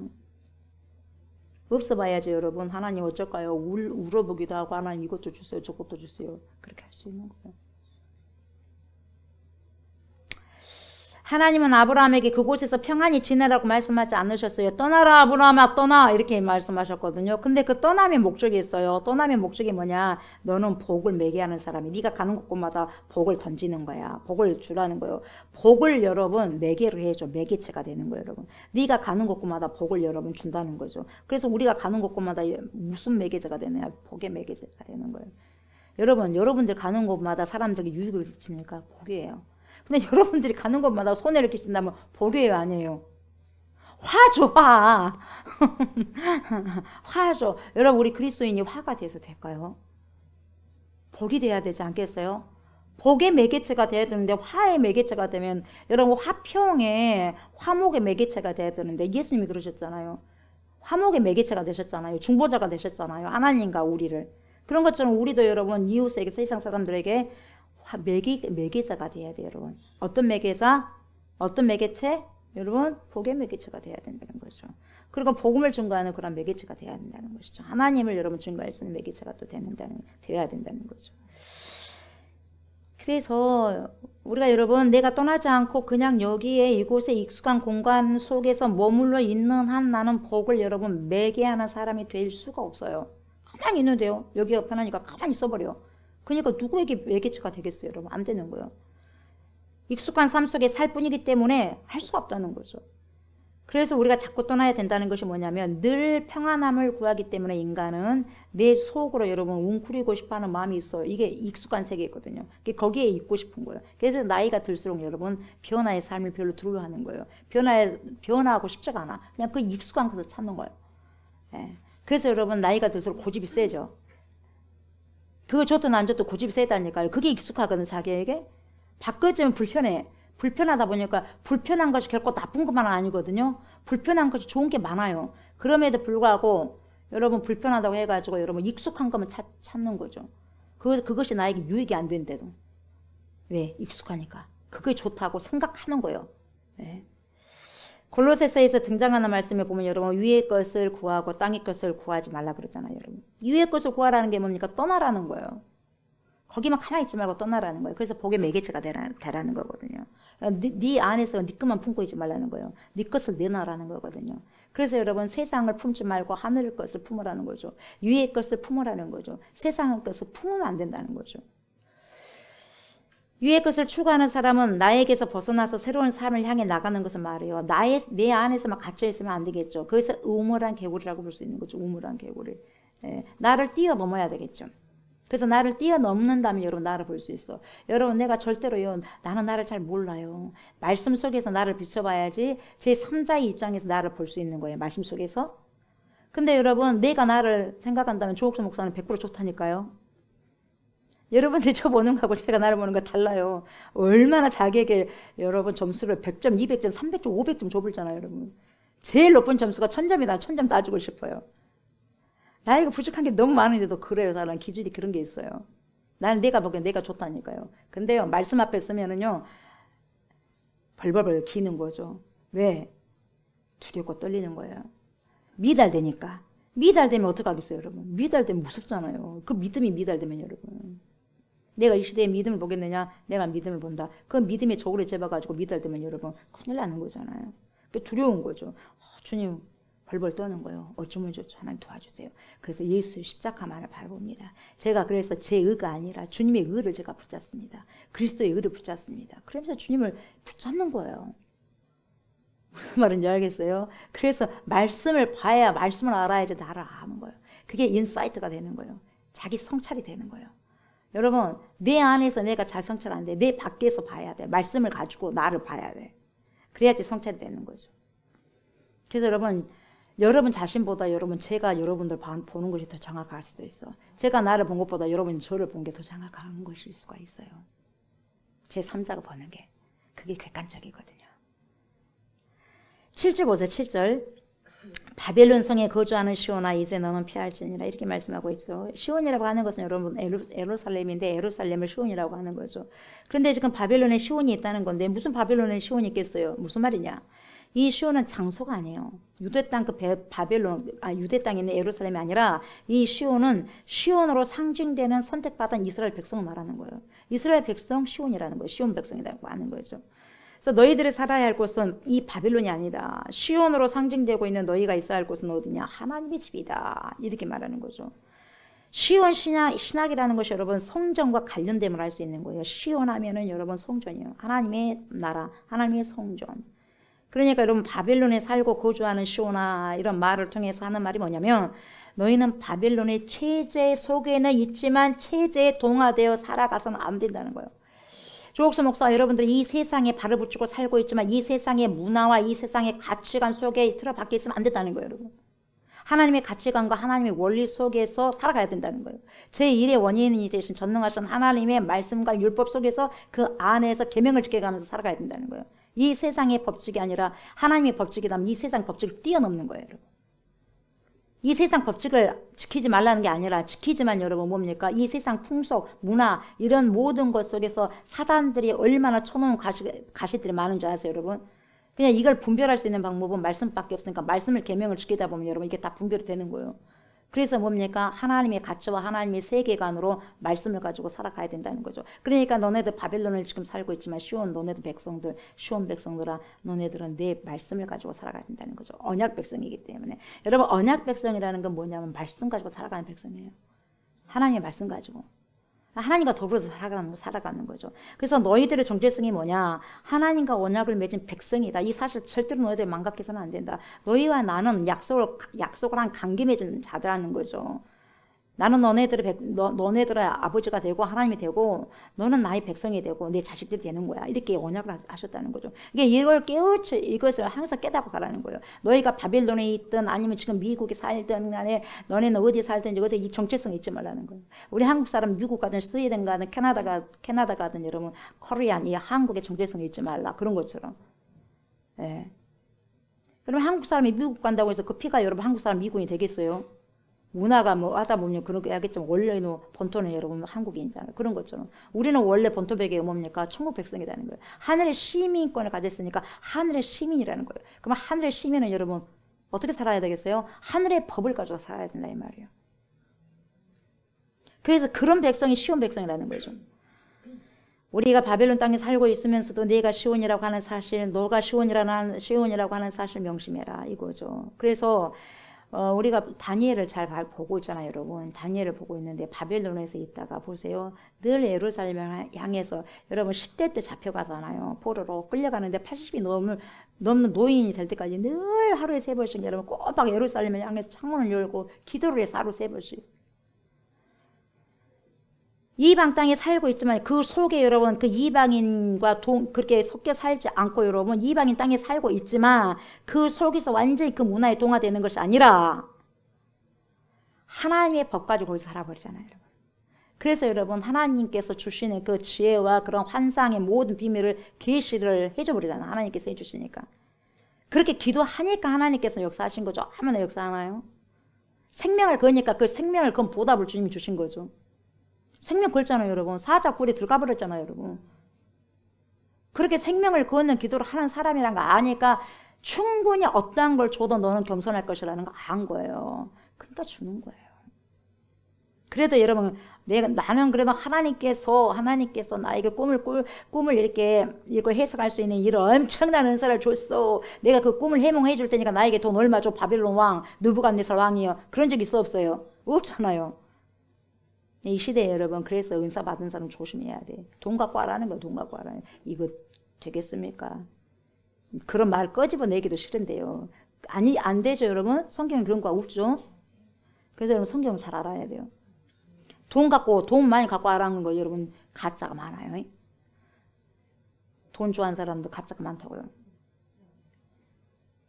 없어 봐야지 여러분. 하나님 어쩔까요? 울어보기도 하고 하나님 이것도 주세요 저것도 주세요 그렇게 할 수 있는 거예요. 하나님은 아브라함에게 그곳에서 평안히 지내라고 말씀하지 않으셨어요. 떠나라 아브라함아 떠나 이렇게 말씀하셨거든요. 근데 그 떠남의 목적이 있어요. 떠남의 목적이 뭐냐? 너는 복을 매게 하는 사람이 네가 가는 곳마다 복을 던지는 거야. 복을 주라는 거예요. 복을 여러분 매개를 해줘. 매개체가 되는 거예요 여러분. 네가 가는 곳마다 복을 여러분 준다는 거죠. 그래서 우리가 가는 곳마다 무슨 매개체가 되느냐? 복의 매개체가 되는 거예요. 여러분들 가는 곳마다 사람들이 유익을 끼칩니까? 복이에요. 근데 여러분들이 가는 곳마다 손해를 끼친다면 복이에요 아니에요? 화죠 화. 화죠. 여러분 우리 그리스도인이 화가 돼서 될까요? 복이 돼야 되지 않겠어요? 복의 매개체가 돼야 되는데 화의 매개체가 되면 여러분 화평에 화목의 매개체가 돼야 되는데 예수님이 그러셨잖아요. 화목의 매개체가 되셨잖아요. 중보자가 되셨잖아요. 하나님과 우리를. 그런 것처럼 우리도 여러분 이웃에게 세상 사람들에게 매개자가 돼야 돼요 여러분. 어떤 매개자? 어떤 매개체? 여러분 복의 매개체가 돼야 된다는 거죠. 그리고 복음을 증거하는 그런 매개체가 돼야 된다는 것이죠. 하나님을 여러분 증거할 수 있는 매개체가 또 되어야 된다는 거죠. 그래서 우리가 여러분 내가 떠나지 않고 그냥 여기에 이곳에 익숙한 공간 속에서 머물러 있는 한 나는 복을 여러분 매개하는 사람이 될 수가 없어요. 가만히 있는데요. 여기가 편하니까 가만히 있어버려. 그러니까 누구에게 매개체가 되겠어요, 여러분? 안 되는 거예요. 익숙한 삶 속에 살 뿐이기 때문에 할 수가 없다는 거죠. 그래서 우리가 자꾸 떠나야 된다는 것이 뭐냐면 늘 평안함을 구하기 때문에 인간은 내 속으로 여러분 웅크리고 싶어하는 마음이 있어요. 이게 익숙한 세계거든요. 거기에 있고 싶은 거예요. 그래서 나이가 들수록 여러분 변화의 삶을 별로 두려워하는 거예요. 변화하고 싶지가 않아. 그냥 그 익숙한 것을 찾는 거예요. 예. 그래서 여러분 나이가 들수록 고집이 세죠. 그거 좋든 안 좋든 고집이 세다니까요. 그게 익숙하거든 자기에게. 바꿔지면 불편해. 불편하다 보니까 불편한 것이 결코 나쁜 것만 아니거든요. 불편한 것이 좋은 게 많아요. 그럼에도 불구하고 여러분 불편하다고 해가지고 여러분 익숙한 것만 찾는 거죠. 그것이 나에게 유익이 안 되는데도. 왜? 익숙하니까. 그게 좋다고 생각하는 거예요. 네. 골로새서에서 등장하는 말씀에 보면 여러분 위의 것을 구하고 땅의 것을 구하지 말라 그러잖아요. 여러분. 위의 것을 구하라는 게 뭡니까? 떠나라는 거예요. 거기만 가만히 있지 말고 떠나라는 거예요. 그래서 복의 매개체가 되라는 거거든요. 네 안에서 네 것만 품고 있지 말라는 거예요. 네 것을 내놔라는 거거든요. 그래서 여러분 세상을 품지 말고 하늘의 것을 품으라는 거죠. 위의 것을 품으라는 거죠. 세상의 것을 품으면 안 된다는 거죠. 위의 것을 추구하는 사람은 나에게서 벗어나서 새로운 삶을 향해 나가는 것을 말해요. 내 안에서만 갇혀 있으면 안 되겠죠. 그래서 우물한 개구리라고 볼 수 있는 거죠. 우물한 개구리. 예, 나를 뛰어넘어야 되겠죠. 그래서 나를 뛰어넘는다면 여러분 나를 볼 수 있어. 여러분 내가 절대로요. 나는 나를 잘 몰라요. 말씀 속에서 나를 비춰봐야지 제 3자의 입장에서 나를 볼 수 있는 거예요. 말씀 속에서. 근데 여러분 내가 나를 생각한다면 조옥수 목사는 100% 좋다니까요. 여러분들 저 보는 거하고 제가 나를 보는 거 달라요. 얼마나 자기에게 여러분 점수를 100점, 200점, 300점, 500점 줘버리잖아요. 여러분. 제일 높은 점수가 1000점이다. 1000점 따주고 싶어요. 나이가 부족한 게 너무 많은데도 그래요. 나는 기질이 그런 게 있어요. 나는 내가 보기엔 내가 좋다니까요. 근데요. 말씀 앞에 쓰면은요. 벌벌벌 기는 거죠. 왜? 두렵고 떨리는 거예요. 미달되니까. 미달되면 어떡하겠어요, 여러분? 미달되면 무섭잖아요. 그 믿음이 미달되면 여러분. 내가 이 시대에 믿음을 보겠느냐? 내가 믿음을 본다. 그 믿음의 저울에 재봐가지고 미달되면 여러분 큰일 나는 거잖아요. 그 두려운 거죠. 주님 벌벌 떠는 거예요. 어쩌면 좋죠. 하나님 도와주세요. 그래서 예수 십자가만을 바라봅니다. 제가 그래서 제 의가 아니라 주님의 의를 제가 붙잡습니다. 그리스도의 의를 붙잡습니다. 그러면서 주님을 붙잡는 거예요. 무슨 말인지 알겠어요? 그래서 말씀을 봐야 말씀을 알아야지 나를 아는 거예요. 그게 인사이트가 되는 거예요. 자기 성찰이 되는 거예요. 여러분 내 안에서 내가 잘 성찰 안 돼. 내 밖에서 봐야 돼. 말씀을 가지고 나를 봐야 돼. 그래야지 성찰이 되는 거죠. 그래서 여러분 자신보다 여러분 제가 여러분들 보는 것이 더 정확할 수도 있어. 제가 나를 본 것보다 여러분이 저를 본 게 더 정확한 것일 수가 있어요. 제 3자가 보는 게. 그게 객관적이거든요. 7절 보세요. 7절. 바벨론 성에 거주하는 시온아 이제 너는 피할지니라 이렇게 말씀하고 있죠. 시온이라고 하는 것은 여러분 예루살렘인데 예루살렘을 시온이라고 하는 거죠. 그런데 지금 바벨론에 시온이 있다는 건데 무슨 바벨론에 시온이 있겠어요? 무슨 말이냐? 이 시온은 장소가 아니에요. 유대 땅 유대 땅에 있는 예루살렘이 아니라 이 시온은 시온으로 상징되는 선택받은 이스라엘 백성을 말하는 거예요. 이스라엘 백성 시온이라는 거예요. 시온 백성이라고 하는 거죠. 그래서 너희들이 살아야 할 곳은 이 바벨론이 아니다. 시온으로 상징되고 있는 너희가 있어야 할 곳은 어디냐? 하나님의 집이다. 이렇게 말하는 거죠. 시온 신학이라는 것이 여러분 성전과 관련됨을 알 수 있는 거예요. 시온 하면은 여러분 성전이에요. 하나님의 나라, 하나님의 성전. 그러니까 여러분 바벨론에 살고 거주하는 시온아 이런 말을 통해서 하는 말이 뭐냐면 너희는 바벨론의 체제 속에는 있지만 체제에 동화되어 살아가서는 안 된다는 거예요. 조옥수 목사 여러분들 이 세상에 발을 붙이고 살고 있지만 이 세상의 문화와 이 세상의 가치관 속에 틀어박혀 있으면 안 된다는 거예요. 여러분. 하나님의 가치관과 하나님의 원리 속에서 살아가야 된다는 거예요. 제1의 원인이 되신 전능하신 하나님의 말씀과 율법 속에서 그 안에서 계명을 지켜가면서 살아가야 된다는 거예요. 이 세상의 법칙이 아니라 하나님의 법칙이라면 이 세상 법칙을 뛰어넘는 거예요. 여러분. 이 세상 법칙을 지키지 말라는 게 아니라 지키지만 여러분 뭡니까? 이 세상 풍속, 문화 이런 모든 것 속에서 사단들이 얼마나 쳐놓은 가시들이 많은 줄 아세요 여러분? 그냥 이걸 분별할 수 있는 방법은 말씀밖에 없으니까 말씀을 계명을 지키다 보면 여러분 이게 다 분별이 되는 거예요. 그래서 뭡니까? 하나님의 가치와 하나님의 세계관으로 말씀을 가지고 살아가야 된다는 거죠. 그러니까 너네들 바벨론을 지금 살고 있지만 시온 너네들 백성들, 시온 백성들아 너네들은 내 말씀을 가지고 살아가야 된다는 거죠. 언약 백성이기 때문에. 여러분 언약 백성이라는 건 뭐냐면 말씀 가지고 살아가는 백성이에요. 하나님의 말씀 가지고. 하나님과 더불어서 살아가는 거죠. 그래서 너희들의 정체성이 뭐냐? 하나님과 언약을 맺은 백성이다. 이 사실 절대로 너희들 망각해서는 안 된다. 너희와 나는 약속을 한 관계 맺은 자들하는 거죠. 나는 너네들의 아버지가 되고 하나님이 되고 너는 나의 백성이 되고 내 자식들이 되는 거야. 이렇게 언약을 하셨다는 거죠. 이것을 항상 깨닫고 가라는 거예요. 너희가 바벨론에 있든 아니면 지금 미국에 살든 간에 너네는 어디 살든지 어디 이 정체성을 잊지 말라는 거예요. 우리 한국 사람 미국 가든 스웨덴 가든 캐나다 가든 여러분 코리안 이 한국의 정체성을 잊지 말라. 그런 것처럼. 예. 그러면 한국 사람이 미국 간다고 해서 그 피가 여러분 한국 사람 미국인이 되겠어요? 문화가 뭐 하다 보면 그런 게 하겠지만 원래는 본토는 여러분 한국인이잖아요. 그런 것처럼 우리는 원래 본토 배경이 뭡니까? 천국 백성이라는 거예요. 하늘의 시민권을 가졌으니까 하늘의 시민이라는 거예요. 그럼 하늘의 시민은 여러분 어떻게 살아야 되겠어요? 하늘의 법을 가지고 살아야 된다 이 말이에요. 그래서 그런 백성이 시온 백성이라는 거죠. 우리가 바벨론 땅에 살고 있으면서도 내가 시온이라고 하는 사실, 너가 시온이라고 하는 사실 명심해라 이거죠. 그래서 우리가 다니엘을 잘 보고 있잖아요, 여러분. 다니엘을 보고 있는데 바벨론에서 있다가 보세요. 늘 예루살렘을 향해서 여러분 10대 때 잡혀가잖아요. 포로로 끌려가는데 80이 넘는 노인이 될 때까지 늘 하루에 3번씩 여러분 꼬박 예루살렘을 향해서 창문을 열고 기도를 해서 하루 3번씩. 이방 땅에 살고 있지만 그 속에 여러분 그 이방인과 그렇게 섞여 살지 않고 여러분 이방인 땅에 살고 있지만 그 속에서 완전히 그 문화에 동화되는 것이 아니라 하나님의 법 가지고 거기서 살아버리잖아요 여러분. 그래서 여러분 하나님께서 주시는 그 지혜와 그런 환상의 모든 비밀을 계시를 해줘버리잖아요. 하나님께서 해주시니까. 그렇게 기도하니까 하나님께서 역사하신 거죠. 아무나 역사하나요? 생명을 거니까 그 생명을 건 보답을 주님이 주신 거죠. 생명 걸잖아요 여러분. 사자 굴에 들어가 버렸잖아요 여러분. 그렇게 생명을 거는 기도를 하는 사람이란 거 아니까 충분히 어떠한 걸 줘도 너는 겸손할 것이라는 거 안 거예요. 그러니까 주는 거예요. 그래도 여러분 나는 그래도 하나님께서 나에게 꿈을 이렇게 해석할 수 있는 이런 엄청난 은사를 줬어. 내가 그 꿈을 해몽해 줄 테니까 나에게 돈 얼마 줘. 바빌론 왕 느부갓네살 왕이요. 그런 적 있어 없어요? 없잖아요. 이 시대에 여러분 그래서 은사 받은 사람 조심해야 돼. 돈 갖고 하라는 거야. 돈 갖고 하라는 거야. 이거 되겠습니까? 그런 말 꺼집어내기도 싫은데요. 아니 안 되죠 여러분. 성경에 그런 거 없죠. 그래서 여러분 성경을 잘 알아야 돼요. 돈 많이 갖고 하라는 거 여러분 가짜가 많아요. 돈 좋아하는 사람도 가짜가 많다고요.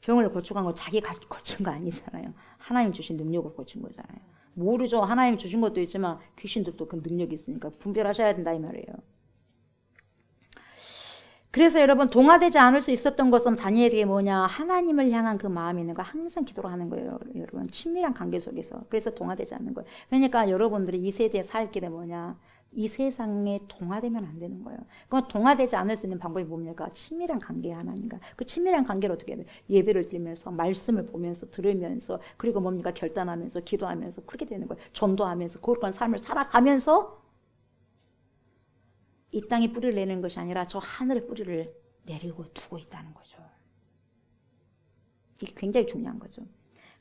병을 고쳐간 거 자기가 고친 거 아니잖아요. 하나님 주신 능력으로 고친 거잖아요. 모르죠. 하나님 주신 것도 있지만 귀신들도 그 능력이 있으니까 분별하셔야 된다 이 말이에요. 그래서 여러분 동화되지 않을 수 있었던 것은 다니엘에게 뭐냐? 하나님을 향한 그 마음이 있는 거 항상 기도를 하는 거예요. 여러분 친밀한 관계 속에서. 그래서 동화되지 않는 거예요. 그러니까 여러분들이 이 세대에 살 길에 뭐냐? 이 세상에 동화되면 안 되는 거예요. 그럼 동화되지 않을 수 있는 방법이 뭡니까? 친밀한 관계의 하나님과 그 친밀한 관계를 어떻게 해야 돼요? 예배를 드리면서 말씀을 보면서 들으면서 그리고 뭡니까? 결단하면서 기도하면서 그렇게 되는 거예요. 전도하면서 거룩한 삶을 살아가면서 이 땅에 뿌리를 내는 것이 아니라 저 하늘에 뿌리를 내리고 두고 있다는 거죠. 이게 굉장히 중요한 거죠.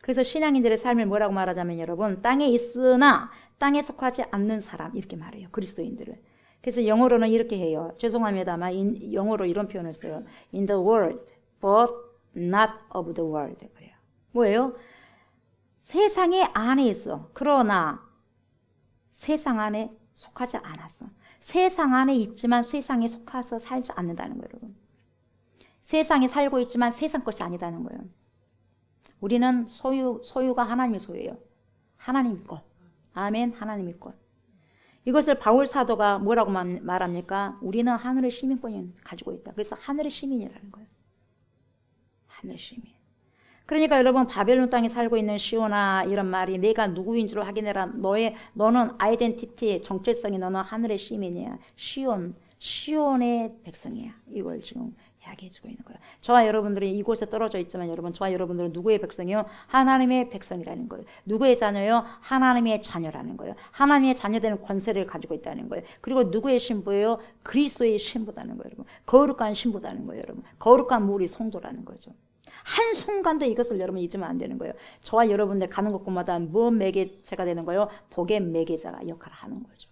그래서 신앙인들의 삶을 뭐라고 말하자면 여러분 땅에 있으나 땅에 속하지 않는 사람 이렇게 말해요. 그리스도인들을. 그래서 영어로는 이렇게 해요. 죄송합니다만 영어로 이런 표현을 써요. In the world but not of the world. 그래요. 뭐예요? 세상의 안에 있어. 그러나 세상 안에 속하지 않았어. 세상 안에 있지만 세상에 속아서 살지 않는다는 거예요. 여러분. 세상에 살고 있지만 세상 것이 아니다는 거예요. 우리는 소유가 하나님의 소유예요. 하나님의 것. 아멘. 하나님의 것. 이것을 바울 사도가 뭐라고 말합니까? 우리는 하늘의 시민권을 가지고 있다. 그래서 하늘의 시민이라는 거예요. 하늘의 시민. 그러니까 여러분 바벨론 땅에 살고 있는 시온아 이런 말이 내가 누구인 줄 확인해라. 너는 아이덴티티 정체성이 너는 하늘의 시민이야. 시온의 백성이야. 이걸 지금 이야기해주고 있는 거예요. 저와 여러분들이 이곳에 떨어져 있지만 여러분 저와 여러분들은 누구의 백성이요? 하나님의 백성이라는 거예요. 누구의 자녀요? 하나님의 자녀라는 거예요. 하나님의 자녀되는 권세를 가지고 있다는 거예요. 그리고 누구의 신부예요? 그리스도의 신부다는 거예요. 여러분 거룩한 신부다는 거예요. 여러분 거룩한 무리 성도라는 거죠. 한순간도 이것을 여러분 잊으면 안 되는 거예요. 저와 여러분들 가는 곳마다 무엇 매개체가 되는 거예요? 복의 매개자가 역할을 하는 거죠.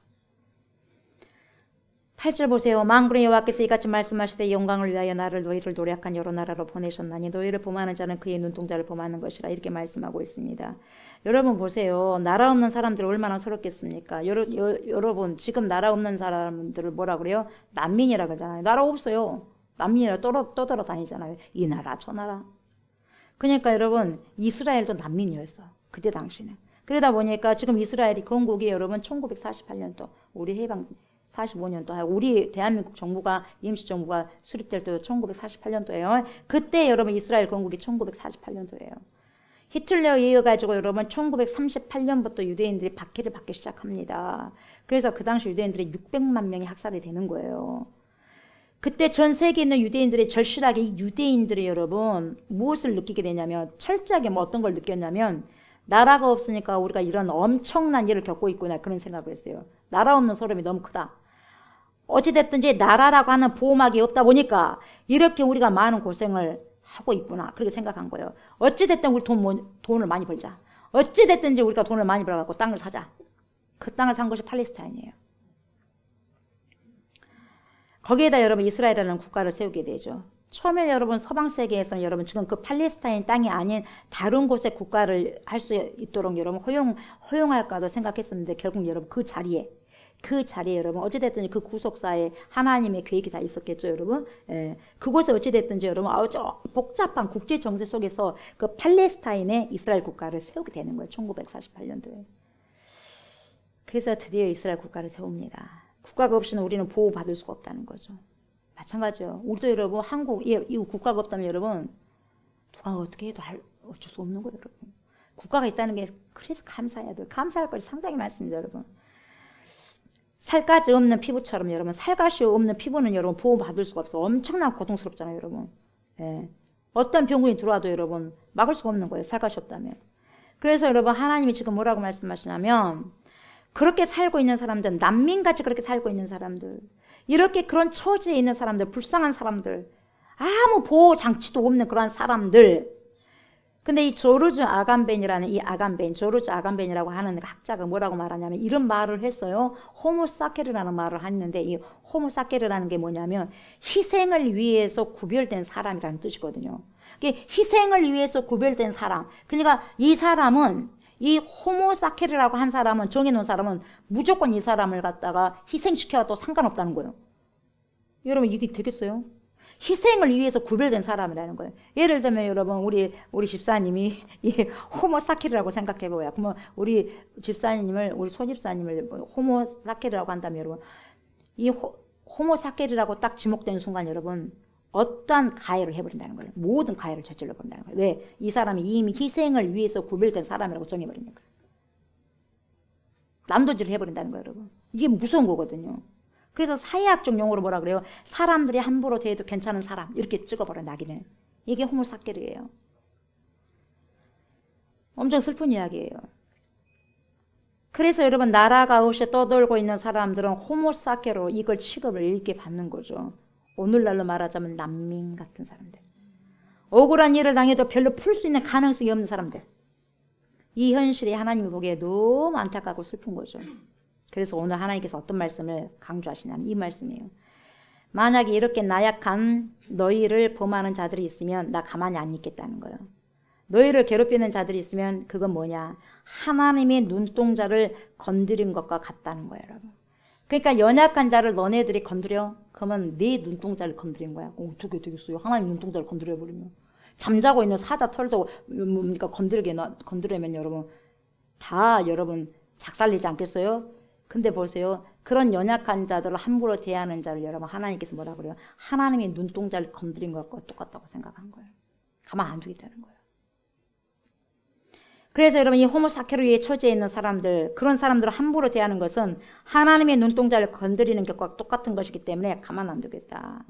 8절 보세요. 만군의 여호와께서 이같이 말씀하시되 영광을 위하여 나를 너희를 노력한 여러 나라로 보내셨나니 너희를 범하는 자는 그의 눈동자를 범하는 것이라 이렇게 말씀하고 있습니다. 여러분 보세요. 나라 없는 사람들 얼마나 서럽겠습니까? 여러분 지금 나라 없는 사람들을 뭐라 그래요? 난민이라 그러잖아요. 나라 없어요. 난민이라 떠돌아 다니잖아요. 이 나라 저 나라. 그러니까 여러분 이스라엘도 난민이었어. 그때 당시는. 그러다 보니까 지금 이스라엘이 건국이 여러분 1948년도 우리 해방 45년도 우리 대한민국 정부가 임시정부가 수립될 때도 1948년도예요. 그때 여러분 이스라엘 건국이 1948년도예요. 히틀러에 의해 가지고 여러분 1938년부터 유대인들이 박해를 받기 시작합니다. 그래서 그 당시 유대인들이 600만 명이 학살이 되는 거예요. 그때 전 세계에 있는 유대인들이 절실하게 유대인들이 여러분 무엇을 느끼게 되냐면 철저하게 뭐 어떤 걸 느꼈냐면 나라가 없으니까 우리가 이런 엄청난 일을 겪고 있구나 그런 생각을 했어요. 나라 없는 소름이 너무 크다. 어찌됐든지 나라라고 하는 보호막이 없다 보니까 이렇게 우리가 많은 고생을 하고 있구나 그렇게 생각한 거예요. 어찌됐든 우리 돈을 많이 벌자. 어찌됐든지 우리가 돈을 많이 벌어갖고 땅을 사자. 그 땅을 산 것이 팔레스타인이에요. 거기에다 여러분 이스라엘이라는 국가를 세우게 되죠. 처음에 여러분 서방 세계에서는 여러분 지금 그 팔레스타인 땅이 아닌 다른 곳에 국가를 할 수 있도록 여러분 허용할까도 생각했었는데 결국 여러분 그 자리에 여러분 어찌됐든 그 구속사에 하나님의 계획이 다 있었겠죠 여러분. 예. 그곳에 어찌됐든지 여러분 복잡한 국제 정세 속에서 그 팔레스타인의 이스라엘 국가를 세우게 되는 거예요. 1948년도에. 그래서 드디어 이스라엘 국가를 세웁니다. 국가가 없이는 우리는 보호받을 수가 없다는 거죠. 마찬가지요. 우리도 여러분 한국 이 국가가 없다면 여러분 누가 어떻게 해도 어쩔 수 없는 거예요. 여러분. 국가가 있다는 게 그래서 감사해야 돼요. 감사할 것이 상당히 많습니다. 여러분. 살갗이 없는 피부처럼 여러분 살갗이 없는 피부는 여러분 보호받을 수가 없어. 엄청나게 고통스럽잖아요. 여러분. 예. 어떤 병군이 들어와도 여러분 막을 수가 없는 거예요. 살갗이 없다면. 그래서 여러분 하나님이 지금 뭐라고 말씀하시냐면 그렇게 살고 있는 사람들 난민같이 그렇게 살고 있는 사람들 이렇게 그런 처지에 있는 사람들 불쌍한 사람들 아무 보호 장치도 없는 그런 사람들 근데 이 조르주 아간벤이라는 조르주 아간벤이라고 하는 학자가 뭐라고 말하냐면 이런 말을 했어요. 호모사케르라는 말을 했는데 이 호모사케르라는 게 뭐냐면 희생을 위해서 구별된 사람이라는 뜻이거든요. 희생을 위해서 구별된 사람. 그러니까 이 사람은 이 호모사케르라고 한 사람은 정해놓은 사람은 무조건 이 사람을 갖다가 희생시켜도 상관없다는 거예요. 여러분 이게 되겠어요? 희생을 위해서 구별된 사람이라는 거예요. 예를 들면 여러분 우리 집사님이 이 호모사케르라고 생각해봐요. 그러면 우리 집사님을 우리 소집사님을 호모사케르라고 한다면 여러분 이 호모사케르라고 딱 지목되는 순간 여러분 어떠한 가해를 해버린다는 거예요. 모든 가해를 저질러 버린다는 거예요. 왜? 이 사람이 이미 희생을 위해서 구별된 사람이라고 정해버리니까. 난도질을 해버린다는 거예요, 여러분. 이게 무서운 거거든요. 그래서 사회학적 용어로 뭐라 그래요? 사람들이 함부로 대해도 괜찮은 사람 이렇게 찍어버려 낙인을. 이게 호모사케르예요. 엄청 슬픈 이야기예요. 그래서 여러분 나라가 없이 떠돌고 있는 사람들은 호모사케르로 이걸 취급을 이렇게 받는 거죠. 오늘날로 말하자면 난민 같은 사람들. 억울한 일을 당해도 별로 풀 수 있는 가능성이 없는 사람들. 이 현실이 하나님이 보기에 너무 안타깝고 슬픈 거죠. 그래서 오늘 하나님께서 어떤 말씀을 강조하시냐면 이 말씀이에요. 만약에 이렇게 나약한 너희를 범하는 자들이 있으면 나 가만히 안 있겠다는 거예요. 너희를 괴롭히는 자들이 있으면 그건 뭐냐. 하나님의 눈동자를 건드린 것과 같다는 거예요. 여러분. 그러니까 연약한 자를 너네들이 건드려? 그러면 네 눈동자를 건드린 거야. 어떻게 되겠어요? 하나님 눈동자를 건드려버리면. 잠자고 있는 사자 털도 뭡니까 건드리면 여러분 다 여러분 작살내지 않겠어요? 근데 보세요. 그런 연약한 자들을 함부로 대하는 자를 여러분 하나님께서 뭐라 그래요? 하나님의 눈동자를 건드린 것과 똑같다고 생각한 거예요. 가만 안 두겠다는 거예요. 그래서 여러분 이 호모사케로에 처지에 있는 사람들, 그런 사람들을 함부로 대하는 것은 하나님의 눈동자를 건드리는 것과 똑같은 것이기 때문에 가만 안 두겠다.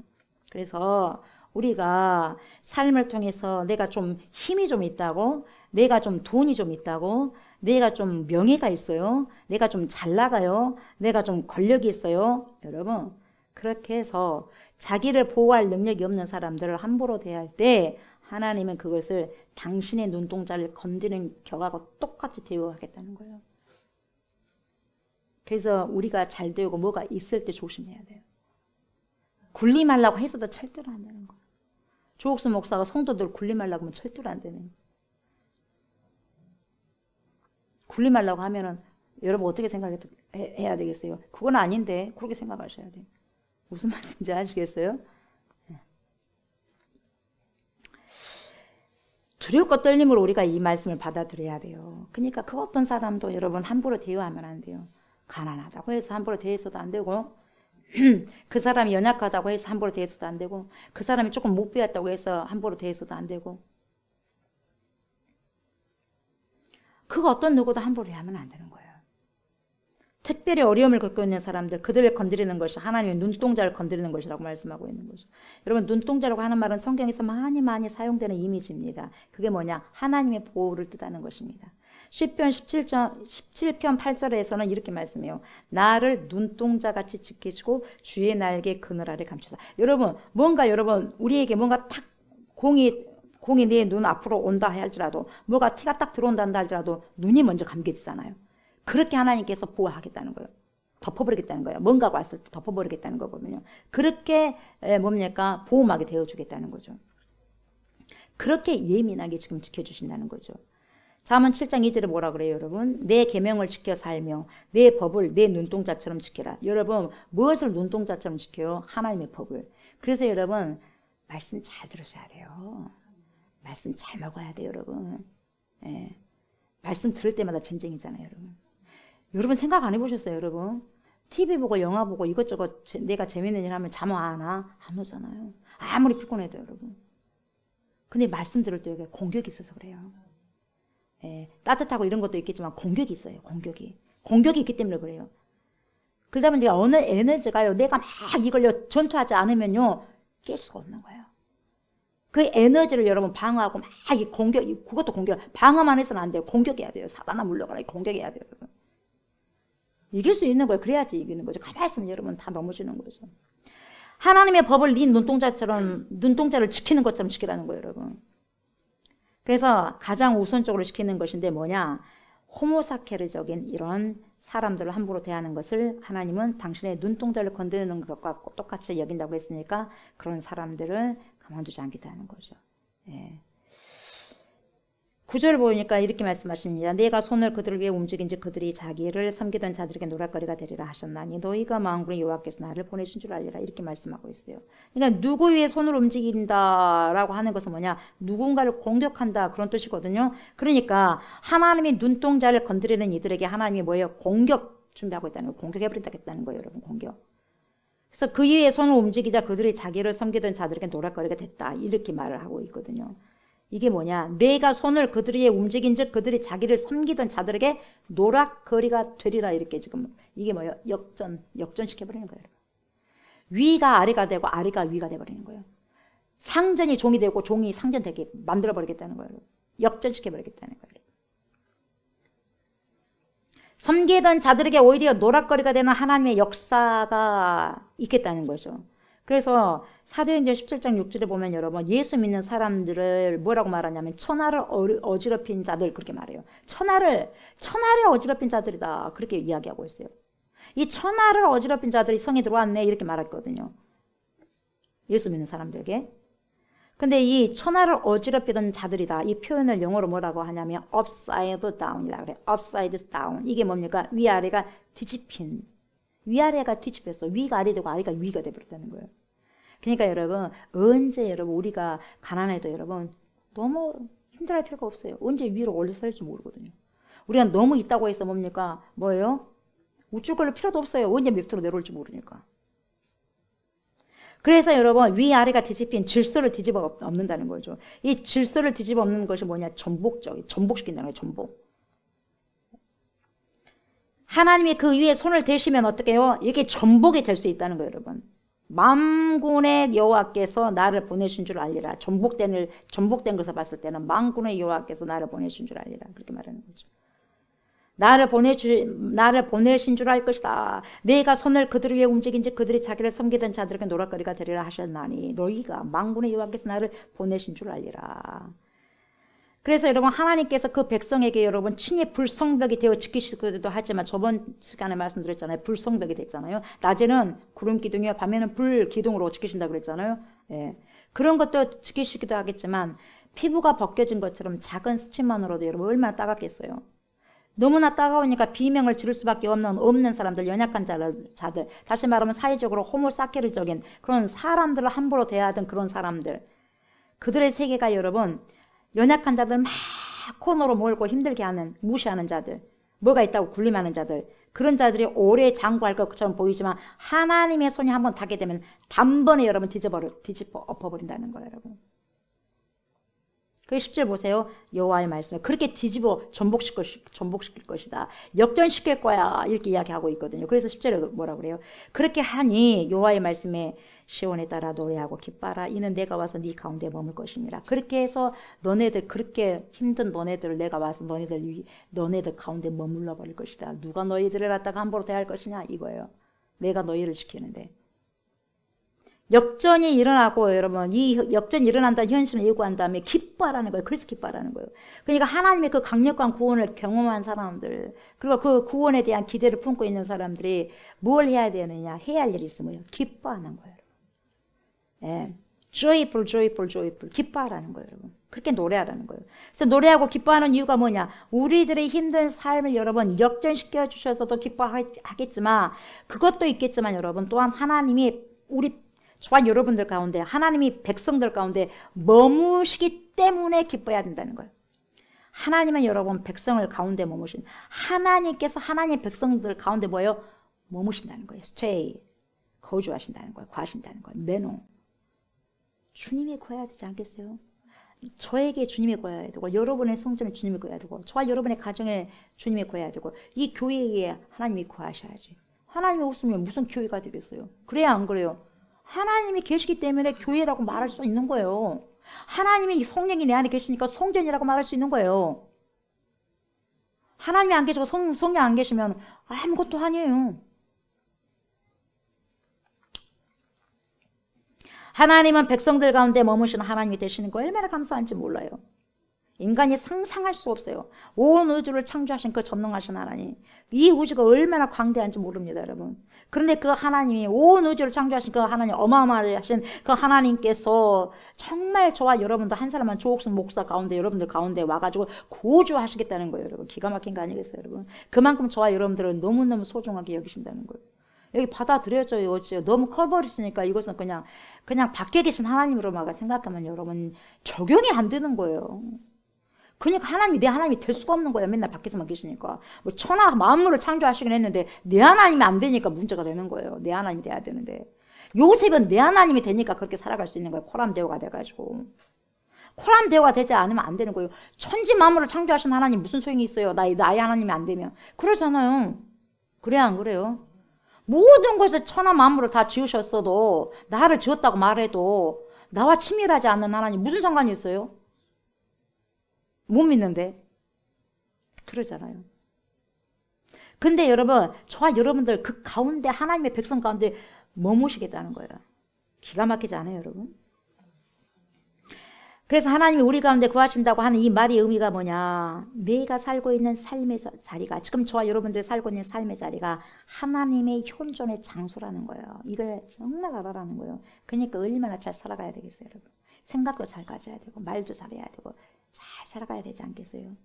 그래서 우리가 삶을 통해서 내가 좀 힘이 좀 있다고, 내가 좀 돈이 좀 있다고, 내가 좀 명예가 있어요, 내가 좀 잘 나가요, 내가 좀 권력이 있어요. 여러분 그렇게 해서 자기를 보호할 능력이 없는 사람들을 함부로 대할 때 하나님은 그것을 당신의 눈동자를 건드리는 격하고 똑같이 대우하겠다는 거예요. 그래서 우리가 잘 되고 뭐가 있을 때 조심해야 돼요. 굴리 말라고 해서도 절대로 안 되는 거예요. 조옥수 목사가 성도들 굴리 말라고 하면 절대로 안 되는 거예요. 굴리 말라고 하면은 여러분 어떻게 생각해야 되겠어요? 그건 아닌데 그렇게 생각하셔야 돼요. 무슨 말씀인지 아시겠어요? 두렵고 떨림으로 우리가 이 말씀을 받아들여야 돼요. 그러니까 그 어떤 사람도 여러분 함부로 대우하면 안 돼요. 가난하다고 해서 함부로 대해서도 안 되고, 그 사람이 연약하다고 해서 함부로 대해서도 안 되고, 그 사람이 조금 못 배웠다고 해서 함부로 대해서도 안 되고, 그 어떤 누구도 함부로 대하면 안 되는 거예요. 특별히 어려움을 겪고 있는 사람들, 그들을 건드리는 것이 하나님의 눈동자를 건드리는 것이라고 말씀하고 있는 거죠. 여러분 눈동자라고 하는 말은 성경에서 많이 사용되는 이미지입니다. 그게 뭐냐? 하나님의 보호를 뜻하는 것입니다. 시편 17편 8절에서는 이렇게 말씀해요. 나를 눈동자같이 지키시고 주의 날개 그늘 아래 감추사. 여러분 뭔가 여러분 우리에게 뭔가 탁 공이 내 눈 앞으로 온다 할지라도, 뭐가 티가 딱 들어온다 할지라도 눈이 먼저 감겨지잖아요. 그렇게 하나님께서 보호하겠다는 거예요. 덮어버리겠다는 거예요. 뭔가가 왔을 때 덮어버리겠다는 거거든요. 그렇게 뭡니까? 보호막이 되어주겠다는 거죠. 그렇게 예민하게 지금 지켜주신다는 거죠. 잠언 7장 2절에 뭐라 그래요, 여러분? 내 계명을 지켜 살며 내 법을 내 눈동자처럼 지켜라. 여러분 무엇을 눈동자처럼 지켜요? 하나님의 법을. 그래서 여러분 말씀 잘 들으셔야 돼요. 말씀 잘 먹어야 돼요, 여러분. 예. 말씀 들을 때마다 전쟁이잖아요, 여러분. 여러분 생각 안 해보셨어요, 여러분? TV 보고 영화 보고 이것저것 내가 재밌는 일 하면 잠 안 와? 안 오잖아요. 아무리 피곤해도 여러분. 근데 말씀 들을 때 공격이 있어서 그래요. 예, 따뜻하고 이런 것도 있겠지만 공격이 있어요. 공격이 있기 때문에 그래요. 그러다 보니까 어느 에너지가요, 내가 막 이걸 전투하지 않으면요 깰 수가 없는 거예요. 그 에너지를 여러분 방어하고 막 그것도 공격, 방어만 해서는 안 돼요. 공격해야 돼요. 사단아 물러가라. 공격해야 돼요, 여러분. 이길 수 있는 거예요. 그래야지 이기는 거죠. 가만히 있으면 여러분 다 넘어지는 거죠. 하나님의 법을 네 눈동자를 지키는 것처럼 지키라는 거예요, 여러분. 그래서 가장 우선적으로 지키는 것인데 뭐냐? 호모사케르적인 이런 사람들을 함부로 대하는 것을 하나님은 당신의 눈동자를 건드리는 것과 똑같이 여긴다고 했으니까 그런 사람들을 가만두지 않겠다는 거죠. 예. 9절 보니까 이렇게 말씀하십니다. 내가 손을 그들을 위해 움직인즉 그들이 자기를 섬기던 자들에게 노략거리가 되리라 하셨나니 너희가 만군의 여호와께서 나를 보내신 줄 알리라. 이렇게 말씀하고 있어요. 그러니까 누구 위에 손을 움직인다라고 하는 것은 뭐냐? 누군가를 공격한다 그런 뜻이거든요. 그러니까 하나님의 눈동자를 건드리는 이들에게 하나님이 뭐예요? 공격 준비하고 있다는 거예요. 공격해버린다는 거예요, 여러분. 공격. 그래서 그 위에 손을 움직이자 그들이 자기를 섬기던 자들에게 노략거리가 됐다. 이렇게 말을 하고 있거든요. 이게 뭐냐? 내가 손을 그들 위에 움직인즉 그들이 자기를 섬기던 자들에게 노략거리가 되리라. 이렇게 지금 이게 뭐예요? 역전시켜버리는 거예요. 위가 아래가 되고 아래가 위가 돼버리는 거예요. 상전이 종이 되고 종이 상전되게 만들어버리겠다는 거예요. 역전시켜버리겠다는 거예요. 섬기던 자들에게 오히려 노략거리가 되는 하나님의 역사가 있겠다는 거죠. 그래서 사도행전 17장 6절에 보면 여러분 예수 믿는 사람들을 뭐라고 말하냐면 천하를 어지럽힌 자들 그렇게 말해요. 천하를 어지럽힌 자들이다 그렇게 이야기하고 있어요. 이 천하를 어지럽힌 자들이 성에 들어왔네 이렇게 말했거든요. 예수 믿는 사람들에게. 근데 이 천하를 어지럽히던 자들이다. 이 표현을 영어로 뭐라고 하냐면 upside down이라고 그래요. upside down. 이게 뭡니까? 위아래가 뒤집힌. 위아래가 뒤집혔어. 위가 아래 되고 아래가 위가 돼버렸다는 거예요. 그러니까 여러분 언제 여러분 우리가 가난해도 여러분 너무 힘들어할 필요가 없어요. 언제 위로 올려서 할지 모르거든요. 우리가 너무 있다고 해서 뭡니까? 뭐예요? 우쭐거릴 필요도 없어요. 언제 밑으로 내려올지 모르니까. 그래서 여러분 위아래가 뒤집힌 질서를 뒤집어 엎는다는 거죠. 이 질서를 뒤집어 엎는 것이 뭐냐? 전복시킨다는 거예요. 전복. 하나님이 그 위에 손을 대시면 어떻게 해요? 이게 전복이 될 수 있다는 거예요, 여러분. 만군의 여호와께서 나를 보내신 줄 알리라. 전복된 것을 봤을 때는 만군의 여호와께서 나를 보내신 줄 알리라. 그렇게 말하는 거죠. 나를 보내신 줄 알 것이다. 내가 손을 그들 위에 움직인지 그들이 자기를 섬기던 자들에게 노락거리가 되리라 하셨나니 너희가 만군의 여호와께서 나를 보내신 줄 알리라. 그래서 여러분 하나님께서 그 백성에게 여러분 친히 불성벽이 되어 지키시기도 하지만 저번 시간에 말씀드렸잖아요. 불성벽이 됐잖아요. 낮에는 구름 기둥이요 밤에는 불 기둥으로 지키신다고 그랬잖아요. 예. 그런 것도 지키시기도 하겠지만 피부가 벗겨진 것처럼 작은 스침만으로도 여러분 얼마나 따갑겠어요. 너무나 따가우니까 비명을 지를 수밖에 없는 사람들, 연약한 자들, 다시 말하면 사회적으로 호모사케르적인 그런 사람들을 함부로 대하던 그런 사람들, 그들의 세계가 여러분 연약한 자들 막 코너로 몰고 힘들게 하는, 무시하는 자들, 뭐가 있다고 군림하는 자들, 그런 자들이 오래 장구할 것처럼 보이지만 하나님의 손이 한번 닿게 되면 단번에 여러분 뒤집어 엎어버린다는 거예요, 여러분. 그 10절 보세요. 여호와의 말씀을 그렇게 뒤집어 전복시킬 것이다. 역전시킬 거야. 이렇게 이야기하고 있거든요. 그래서 10절에 뭐라 그래요? 그렇게 하니 여호와의 말씀에 시온에 따라 노래하고 기뻐하라. 이는 내가 와서 네 가운데 머물 것이니라. 그렇게 해서 너네들 그렇게 힘든 너네들을 내가 와서 너네들 가운데 머물러 버릴 것이다. 누가 너희들을 갖다가 함부로 대할 것이냐 이거예요. 내가 너희를 지키는데. 역전이 일어나고 여러분 이 역전이 일어난다는 현실을 예고한 다음에 기뻐하라는 거예요. 그래서 기뻐하라는 거예요. 그러니까 하나님의 그 강력한 구원을 경험한 사람들 그리고 그 구원에 대한 기대를 품고 있는 사람들이 뭘 해야 되느냐 해야 할 일이 있으면 기뻐하는 거예요. 예. joyful, joyful, joyful. 기뻐하라는 거예요, 여러분. 그렇게 노래하라는 거예요. 그래서 노래하고 기뻐하는 이유가 뭐냐? 우리들의 힘든 삶을 여러분 역전시켜 주셔서도 기뻐하겠지만 그것도 있겠지만 여러분 또한 하나님이 저와 여러분들 가운데 하나님이 백성들 가운데 머무시기 때문에 기뻐해야 된다는 거예요. 하나님은 여러분 백성을 가운데 머무신 하나님께서 하나님 백성들 가운데 뭐예요? 머무신다는 거예요. stay. 거주하신다는 거예요. 거하신다는 거예요. 매너. 주님이 거해야 되지 않겠어요? 저에게 주님이 거해야 되고 여러분의 성전에 주님이 거해야 되고 저와 여러분의 가정에 주님이 거해야 되고 이 교회에 하나님이 거하셔야지. 하나님이 없으면 무슨 교회가 되겠어요? 그래야 안 그래요? 하나님이 계시기 때문에 교회라고 말할 수 있는 거예요. 하나님이 성령이 내 안에 계시니까 성전이라고 말할 수 있는 거예요. 하나님이 안 계시고 성령 안 계시면 아무것도 아니에요. 하나님은 백성들 가운데 머무시는 하나님이 되시는 거 얼마나 감사한지 몰라요. 인간이 상상할 수 없어요. 온 우주를 창조하신 그 전능하신 하나님. 이 우주가 얼마나 광대한지 모릅니다, 여러분. 그런데 그 하나님이 온 우주를 창조하신 그 하나님, 어마어마하신 그 하나님께서 정말 저와 여러분들 한 사람만 조옥순 목사 가운데 여러분들 가운데 와가지고 고주하시겠다는 거예요, 여러분. 기가 막힌 거 아니겠어요, 여러분? 그만큼 저와 여러분들은 너무너무 소중하게 여기신다는 거예요. 여기 받아들여져요, 어째요? 너무 커버리시니까 이것은 그냥 밖에 계신 하나님으로만 생각하면 여러분 적용이 안 되는 거예요. 그러니까 내 하나님이 될 수가 없는 거예요. 맨날 밖에서만 계시니까. 뭐 천하 만물을 창조하시긴 했는데 내 하나님이 안 되니까 문제가 되는 거예요. 내 하나님이 돼야 되는데. 요셉은 내 하나님이 되니까 그렇게 살아갈 수 있는 거예요. 코람데오가 돼가지고. 코람데오가 되지 않으면 안 되는 거예요. 천지 만물을 창조하신 하나님 무슨 소용이 있어요. 나의 하나님이 안 되면. 그러잖아요. 그래야 안 그래요? 모든 것을 천하 만물을 다 지으셨어도 나를 지었다고 말해도 나와 친밀하지 않는 하나님 무슨 상관이 있어요? 못 믿는데. 그러잖아요. 근데 여러분 저와 여러분들 그 가운데 하나님의 백성 가운데 머무시겠다는 거예요. 기가 막히지 않아요, 여러분? 그래서 하나님이 우리 가운데 구하신다고 하는 이 말의 의미가 뭐냐? 내가 살고 있는 삶의 자리가 지금 저와 여러분들이 살고 있는 삶의 자리가 하나님의 현존의 장소라는 거예요. 이걸 정말 알아라는 거예요. 그러니까 얼마나 잘 살아가야 되겠어요, 여러분? 생각도 잘 가져야 되고 말도 잘해야 되고 잘 살아가야 되지 않겠어요?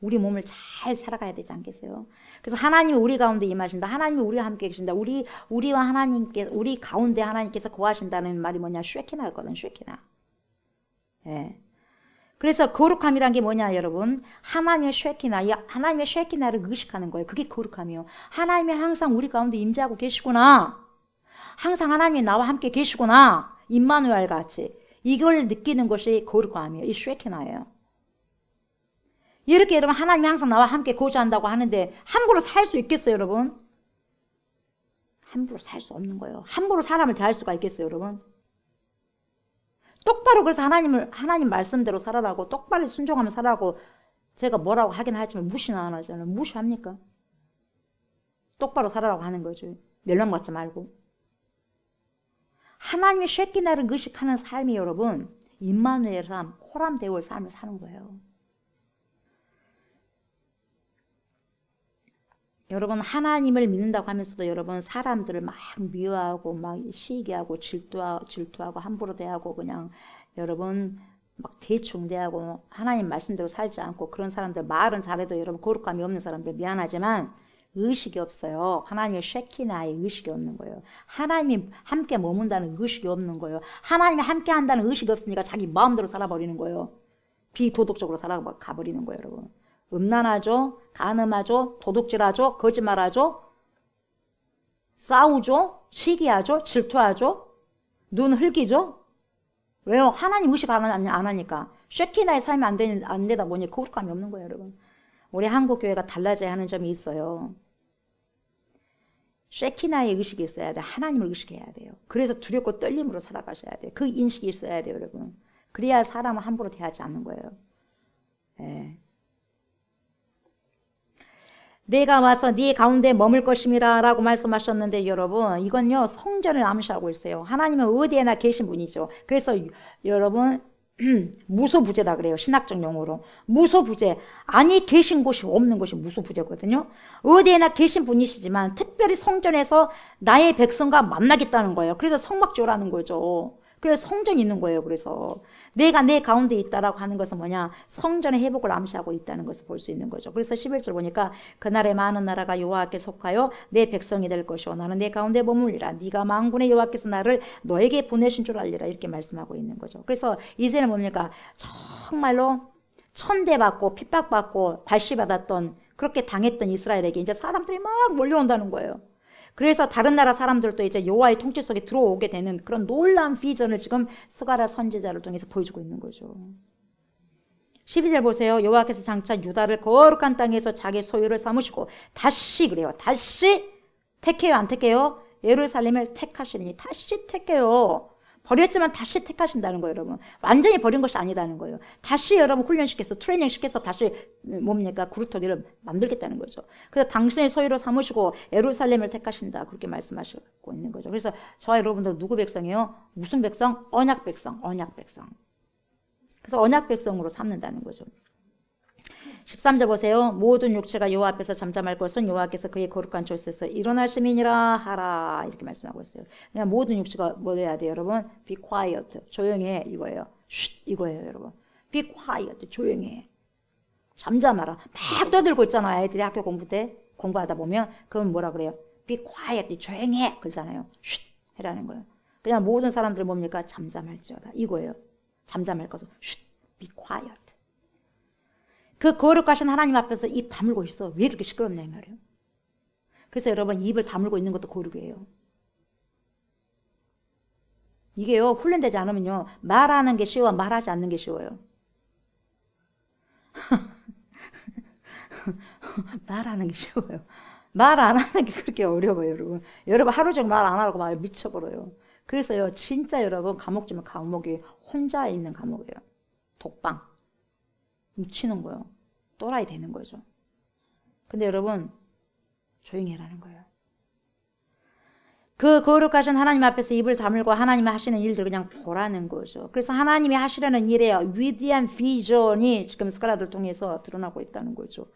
우리 몸을 잘 살아가야 되지 않겠어요? 그래서 하나님이 우리 가운데 임하신다. 하나님이 우리와 함께 계신다. 우리와 하나님께 우리 가운데 하나님께서 거하신다는 말이 뭐냐? 쉐키나거든, 쉐키나. 예. 그래서 거룩함이란 게 뭐냐, 여러분? 하나님의 쉐키나, 하나님의 쉐키나를 의식하는 거예요. 그게 거룩함이요. 하나님이 항상 우리 가운데 임재하고 계시구나. 항상 하나님이 나와 함께 계시구나. 임마누엘 같이. 이걸 느끼는 것이 거룩함이에요. 이 쉐키나예요. 이렇게 여러분 하나님이 항상 나와 함께 거주한다고 하는데 함부로 살 수 있겠어요, 여러분? 함부로 살 수 없는 거예요. 함부로 사람을 대할 수가 있겠어요, 여러분? 똑바로 그래서 하나님 말씀대로 살아라고 똑바로 순종하면 살아라고 제가 뭐라고 하긴 하지만 무시는 안 하잖아요. 무시합니까? 똑바로 살아라고 하는 거죠. 멸망받지 말고. 하나님의 쉐키나를 의식하는 삶이 여러분 임마누엘 삶, 코람 데올 삶을 사는 거예요. 여러분 하나님을 믿는다고 하면서도 여러분 사람들을 막 미워하고 막 시기하고 질투하고 함부로 대하고 그냥 여러분 막 대충 대하고 하나님 말씀대로 살지 않고 그런 사람들 말은 잘해도 여러분 거룩감이 없는 사람들 미안하지만 의식이 없어요. 하나님의 쉐키나의 의식이 없는 거예요. 하나님이 함께 머문다는 의식이 없는 거예요. 하나님이 함께 한다는 의식이 없으니까 자기 마음대로 살아버리는 거예요. 비도덕적으로 살아가버리는 거예요, 여러분. 음란하죠, 간음하죠, 도둑질하죠, 거짓말하죠, 싸우죠, 시기하죠, 질투하죠, 눈 흘기죠. 왜요? 하나님 의식 안 하니까. 쉐키나의 삶이 안 되다 보니 거룩감이 없는 거예요, 여러분. 우리 한국교회가 달라져야 하는 점이 있어요. 쉐키나의 의식이 있어야 돼요. 하나님을 의식해야 돼요. 그래서 두렵고 떨림으로 살아가셔야 돼요. 그 인식이 있어야 돼요, 여러분. 그래야 사람을 함부로 대하지 않는 거예요. 예. 내가 와서 네 가운데 머물 것임이라 라고 말씀하셨는데 여러분 이건요 성전을 암시하고 있어요. 하나님은 어디에나 계신 분이죠. 그래서 여러분 무소부재다 그래요. 신학적 용어로. 무소부재. 아니 계신 곳이 없는 곳이 무소부재거든요. 어디에나 계신 분이시지만 특별히 성전에서 나의 백성과 만나겠다는 거예요. 그래서 성막지어라는 거죠. 그래서 성전이 있는 거예요. 그래서 내가 내 가운데 있다라고 하는 것은 뭐냐? 성전의 회복을 암시하고 있다는 것을 볼 수 있는 거죠. 그래서 11절 보니까 그날에 많은 나라가 여호와께 속하여 내 백성이 될 것이요 나는 내 가운데 머물리라. 네가 만군의 여호와께서 나를 너에게 보내신 줄 알리라. 이렇게 말씀하고 있는 거죠. 그래서 이제는 뭡니까? 정말로 천대받고 핍박받고 발시받았던 그렇게 당했던 이스라엘에게 이제 사람들이 막 몰려온다는 거예요. 그래서 다른 나라 사람들도 이제 여호와의 통치 속에 들어오게 되는 그런 놀라운 비전을 지금 스가랴 선지자를 통해서 보여주고 있는 거죠. 12절 보세요. 여호와께서 장차 유다를 거룩한 땅에서 자기 소유를 삼으시고 다시 그래요. 다시 택해요 안 택해요? 예루살렘을 택하시니 다시 택해요. 버렸지만 다시 택하신다는 거예요, 여러분. 완전히 버린 것이 아니다는 거예요. 다시 여러분 훈련시켜서 트레이닝 시켜서 다시 뭡니까? 구루터기를 만들겠다는 거죠. 그래서 당신의 소유로 삼으시고 예루살렘을 택하신다. 그렇게 말씀하시고 있는 거죠. 그래서 저와 여러분들 누구 백성이에요? 무슨 백성? 언약 백성. 언약 백성. 그래서 언약 백성으로 삼는다는 거죠. 13절 보세요. 모든 육체가 여호와 앞에서 잠잠할 것은 여호와께서 그의 거룩한 곳에서 일어나심이니라 하라. 이렇게 말씀하고 있어요. 그냥 모든 육체가 뭐 해야 돼요, 여러분? Be quiet. 조용히 해. 이거예요. 쉿. 이거예요, 여러분. Be quiet. 조용히 해. 잠잠하라. 막 떠들고 있잖아요. 아이들이 학교 공부 때 공부하다 보면 그건 뭐라 그래요? Be quiet. 조용히 해. 그러잖아요. 쉿. 해라는 거예요. 그냥 모든 사람들 뭡니까? 잠잠할지어다. 이거예요. 잠잠할 것은 쉿. Be quiet. 그 거룩하신 하나님 앞에서 입 다물고 있어. 왜 이렇게 시끄럽냐 이 말이에요. 그래서 여러분 입을 다물고 있는 것도 거룩이에요. 이게요 훈련되지 않으면요 말하는 게 쉬워 말하지 않는 게 쉬워요. 말하는 게 쉬워요. 말 안 하는 게 그렇게 어려워요, 여러분. 여러분 하루 종일 말 안 하고 막 미쳐버려요. 그래서요 진짜 여러분 감옥 주면 감옥이 혼자 있는 감옥이에요. 독방. 미치는 거예요. 또라이 되는 거죠. 근데 여러분 조용히 해라는 거예요. 그 거룩하신 하나님 앞에서 입을 다물고 하나님이 하시는 일들 그냥 보라는 거죠. 그래서 하나님이 하시려는 일에 위대한 비전이 지금 스가랴를 통해서 드러나고 있다는 거죠.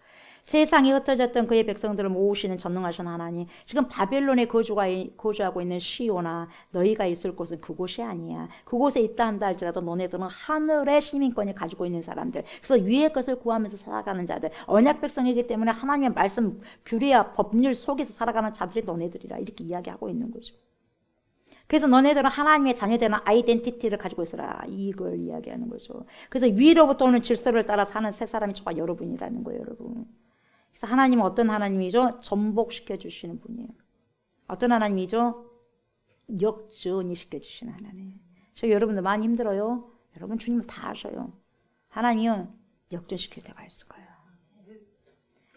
세상에 흩어졌던 그의 백성들을 모으시는 전능하신 하나님. 지금 바벨론에 거주하고 있는 시온아 너희가 있을 곳은 그곳이 아니야. 그곳에 있다 한다 할지라도 너네들은 하늘의 시민권을 가지고 있는 사람들. 그래서 위의 것을 구하면서 살아가는 자들. 언약 백성이기 때문에 하나님의 말씀 규례와 법률 속에서 살아가는 자들이 너네들이라 이렇게 이야기하고 있는 거죠. 그래서 너네들은 하나님의 자녀되는 아이덴티티를 가지고 있어라. 이걸 이야기하는 거죠. 그래서 위로부터 오는 질서를 따라 사는 새 사람이 저와 여러분이라는 거예요, 여러분. 그래서 하나님은 어떤 하나님이죠? 전복시켜 주시는 분이에요. 어떤 하나님이죠? 역전이 시켜주시는 하나님. 저 여러분들 많이 힘들어요. 여러분 주님은 다 아셔요. 하나님은 역전시킬 때가 있을 거예요.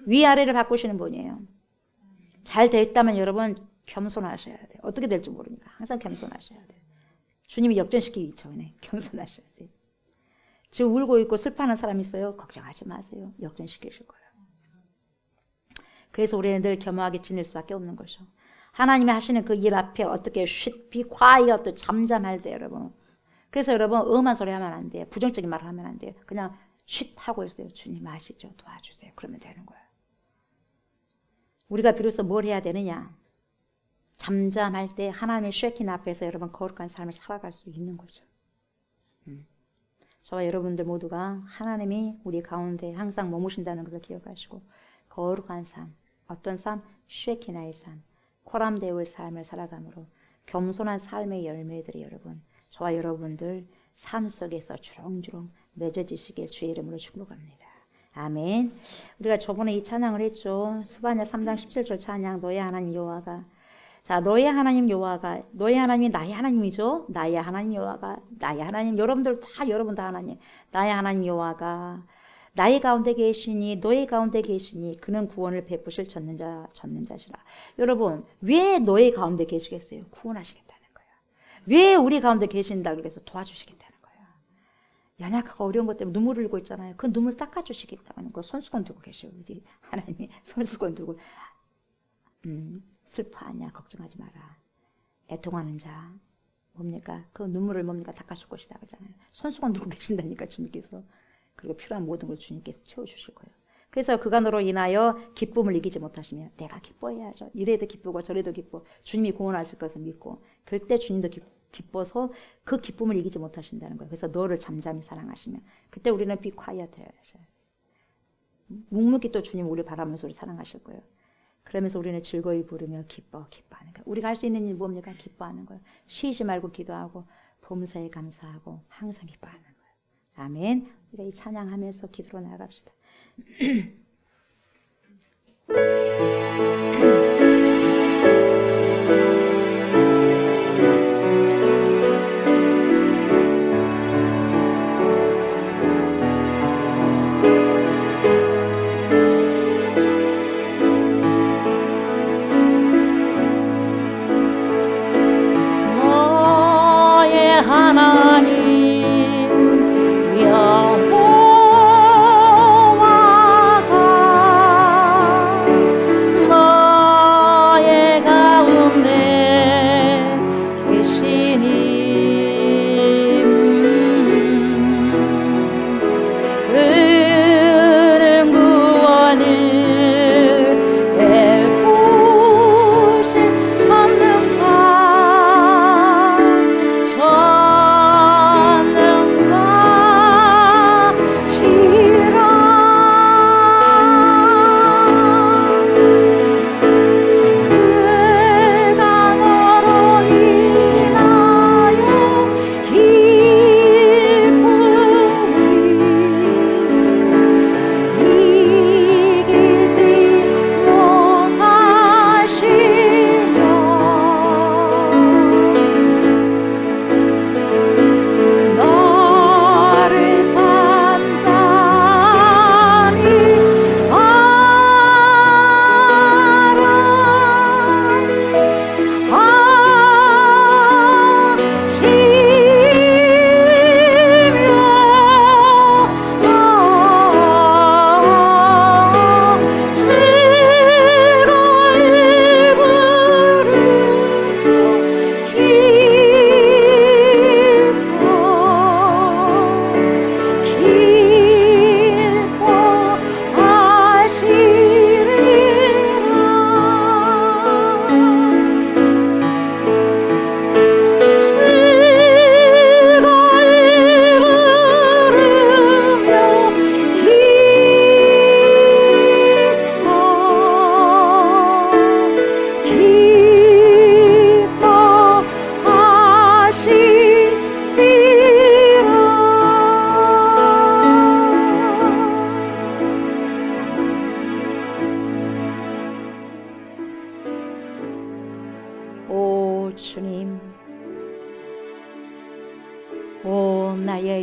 위아래를 바꾸시는 분이에요. 잘 됐다면 여러분 겸손하셔야 돼요. 어떻게 될지 모르니까 항상 겸손하셔야 돼요. 주님이 역전시키기 전에 겸손하셔야 돼요. 지금 울고 있고 슬퍼하는 사람 있어요? 걱정하지 마세요. 역전시키실 거예요. 그래서 우리는 늘 겸허하게 지낼 수밖에 없는 거죠. 하나님이 하시는 그 일 앞에 어떻게 be quiet, 잠잠할 때 여러분. 그래서 여러분 음한 소리 하면 안 돼요. 부정적인 말을 하면 안 돼요. 그냥 쉿 하고 있어요. 주님 아시죠? 도와주세요. 그러면 되는 거예요. 우리가 비로소 뭘 해야 되느냐? 잠잠할 때 하나님의 쉐킨 앞에서 여러분 거룩한 삶을 살아갈 수 있는 거죠. 저와 여러분들 모두가 하나님이 우리 가운데 항상 머무신다는 것을 기억하시고 거룩한 삶, 어떤 삶? 쉐키나의 삶, 코람데오의 삶을 살아감으로 겸손한 삶의 열매들이 여러분 저와 여러분들 삶 속에서 주렁주렁 맺어지시길 주의 이름으로 축복합니다. 아멘. 우리가 저번에 이 찬양을 했죠. 스바냐 3장 17절 찬양 너의 하나님 여호와가 자 너의 하나님 여호와가 너의 하나님이 나의 하나님이죠. 나의 하나님 여호와가 나의 하나님 여러분들 다 여러분 다 하나님 나의 하나님 여호와가 나의 가운데 계시니 너의 가운데 계시니 그는 구원을 베푸실 전능자시라. 여러분 왜 너의 가운데 계시겠어요? 구원하시겠다는 거예요. 왜 우리 가운데 계신다 그래서 도와주시겠다는 거예요. 연약하고 어려운 것 때문에 눈물을 흘리고 있잖아요. 그 눈물 닦아주시겠다는 거 손수건 들고 계셔요. 우리 하나님이 손수건 들고 슬퍼하냐 걱정하지 마라. 애통하는 자 뭡니까? 그 눈물을 뭡니까? 닦아줄 것이다 그러잖아요. 손수건 들고 계신다니까 주님께서. 그리고 필요한 모든 걸 주님께서 채워주실 거예요. 그래서 그간으로 인하여 기쁨을 이기지 못하시면 내가 기뻐해야죠. 이래도 기쁘고 저래도 기뻐. 주님이 구원하실 것을 믿고 그때 주님도 기뻐서 그 기쁨을 이기지 못하신다는 거예요. 그래서 너를 잠잠히 사랑하시면 그때 우리는 be quiet 해야죠. 묵묵히 또 주님 우리 바라면서 우리 사랑하실 거예요. 그러면서 우리는 즐거이 부르며 기뻐하는 거예요. 우리가 할 수 있는 일 뭡니까? 기뻐하는 거예요. 쉬지 말고 기도하고 범사에 감사하고 항상 기뻐하는 거예요. 아멘. 우리가 이 찬양하면서 기도로 나아갑시다. 너의 하나님 여호와가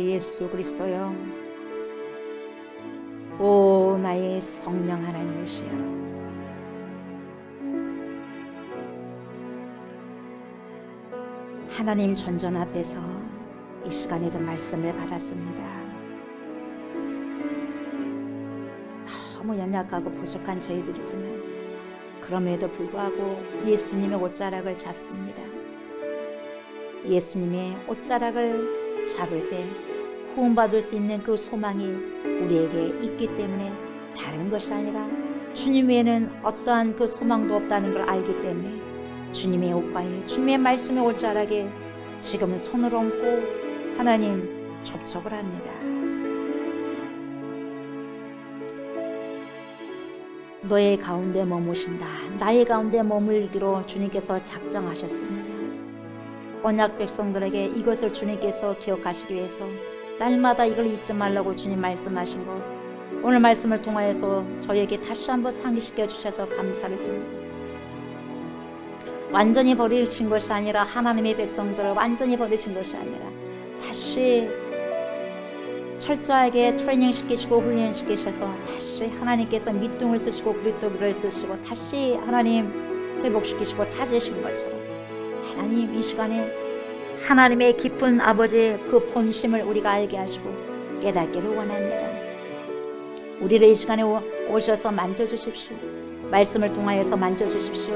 예수 그리스도여, 오 나의 성령 하나님이시여, 하나님 전전 앞에서 이 시간에도 말씀을 받았습니다. 너무 연약하고 부족한 저희들이지만 그럼에도 불구하고 예수님의 옷자락을 잡습니다. 예수님의 옷자락을 잡을 때 구원받을 수 있는 그 소망이 우리에게 있기 때문에, 다른 것이 아니라 주님 외에는 어떠한 그 소망도 없다는 걸 알기 때문에 주님의 옷과에, 주님의 말씀의 옷자락에 지금은 손을 얹고 하나님 접촉을 합니다. 너의 가운데 머무신다, 나의 가운데 머물기로 주님께서 작정하셨습니다. 언약 백성들에게 이것을 주님께서 기억하시기 위해서 날마다 이걸 잊지 말라고 주님 말씀하신 것, 오늘 말씀을 통하여서 저에게 다시 한번 상기시켜 주셔서 감사를 드립니다. 완전히 버리신 것이 아니라, 하나님의 백성들을 완전히 버리신 것이 아니라 다시 철저하게 트레이닝 시키시고 훈련 시키셔서 다시 하나님께서 밑둥을 쓰시고 그릿도기를 쓰시고 다시 하나님 회복시키시고 찾으신 것처럼, 하나님 이 시간에 하나님의 깊은 아버지의 그 본심을 우리가 알게 하시고 깨닫기를 원합니다. 우리를 이 시간에 오셔서 만져주십시오. 말씀을 통하여서 만져주십시오.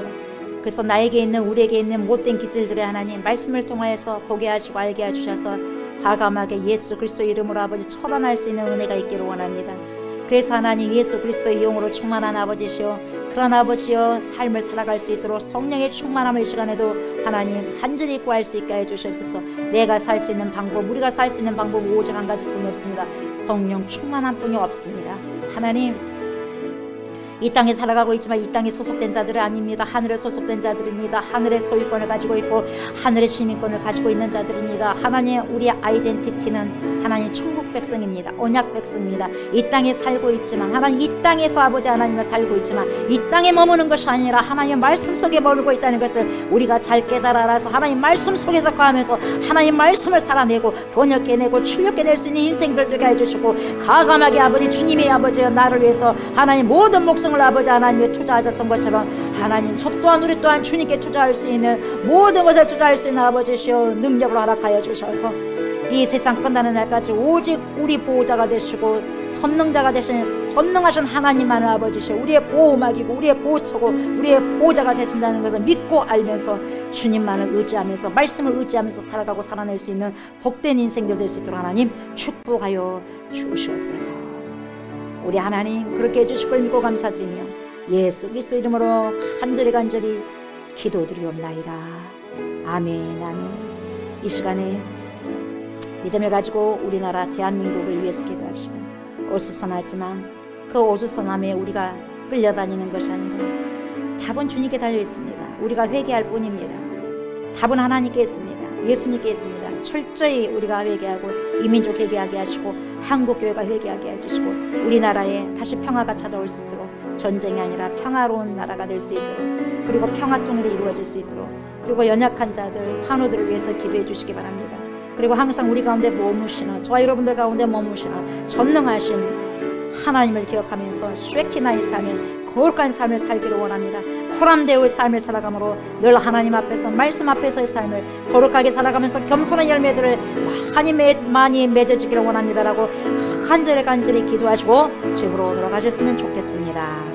그래서 나에게 있는, 우리에게 있는 못된 기질들의 하나님 말씀을 통하여서 보게 하시고 알게 해주셔서 과감하게 예수 그리스도 이름으로 아버지 처단할 수 있는 은혜가 있기를 원합니다. 그래서 하나님 예수 그리스도의 영으로 충만한 아버지시여, 그런 아버지여 삶을 살아갈 수 있도록 성령의 충만함을 이 시간에도 하나님 간절히 구할 수 있게 해주셔서, 내가 살 수 있는 방법, 우리가 살 수 있는 방법은 오직 한 가지뿐이 없습니다. 성령 충만함 뿐이 없습니다. 하나님, 이 땅에 살아가고 있지만 이 땅에 소속된 자들은 아닙니다. 하늘에 소속된 자들입니다. 하늘의 소유권을 가지고 있고 하늘의 시민권을 가지고 있는 자들입니다. 하나님, 우리의 아이덴티티는 하나님 천국 백성입니다. 언약 백성입니다. 이 땅에 살고 있지만, 하나님 이 땅에서 아버지 하나님을 살고 있지만 이 땅에 머무는 것이 아니라 하나님의 말씀 속에 머물고 있다는 것을 우리가 잘 깨달아 알아서 하나님 말씀 속에서 거하면서 하나님 말씀을 살아내고 번역해내고 출력해낼 수 있는 인생들 되게 해주시고, 과감하게 아버지 주님의 아버지여 나를 위해서 하나님 모든 목숨을 아버지 하나님에 투자하셨던 것처럼 하나님 저 또한 우리 또한 주님께 투자할 수 있는, 모든 것을 투자할 수 있는 아버지시여 능력을 허락하여 주셔서 이 세상 끝나는 날까지 오직 우리 보호자가 되시고 전능자가 되신 전능하신 하나님만을 아버지시여 우리의 보호막이고 우리의 보호처고 우리의 보호자가 되신다는 것을 믿고 알면서 주님만을 의지하면서 말씀을 의지하면서 살아가고 살아낼 수 있는 복된 인생들 될 수 있도록 하나님 축복하여 주시옵소서. 우리 하나님 그렇게 해주실 걸 믿고 감사드리며 예수 그리스도 이름으로 간절히 기도드리옵나이다. 아멘 아멘. 이 시간에 믿음을 가지고 우리나라 대한민국을 위해서 기도합시다. 어수선하지만 그 어수선함에 우리가 끌려다니는 것이 아니라 답은 주님께 달려있습니다. 우리가 회개할 뿐입니다. 답은 하나님께 있습니다. 예수님께 있습니다. 철저히 우리가 회개하고 이민족 회개하게 하시고 한국교회가 회개하게 해주시고 우리나라에 다시 평화가 찾아올 수 있도록, 전쟁이 아니라 평화로운 나라가 될 수 있도록, 그리고 평화통일이 이루어질 수 있도록, 그리고 연약한 자들, 환우들을 위해서 기도해 주시기 바랍니다. 그리고 항상 우리 가운데 머무시는, 저와 여러분들 가운데 머무시는 전능하신 하나님을 기억하면서 쉐키나의 삶을, 거룩한 삶을 살기를 원합니다. 코람데오의 삶을 살아가므로 늘 하나님 앞에서, 말씀 앞에서의 삶을 거룩하게 살아가면서 겸손한 열매들을 많이 맺어지기를 원합니다라고 간절히 기도하시고 집으로 돌아가셨으면 좋겠습니다.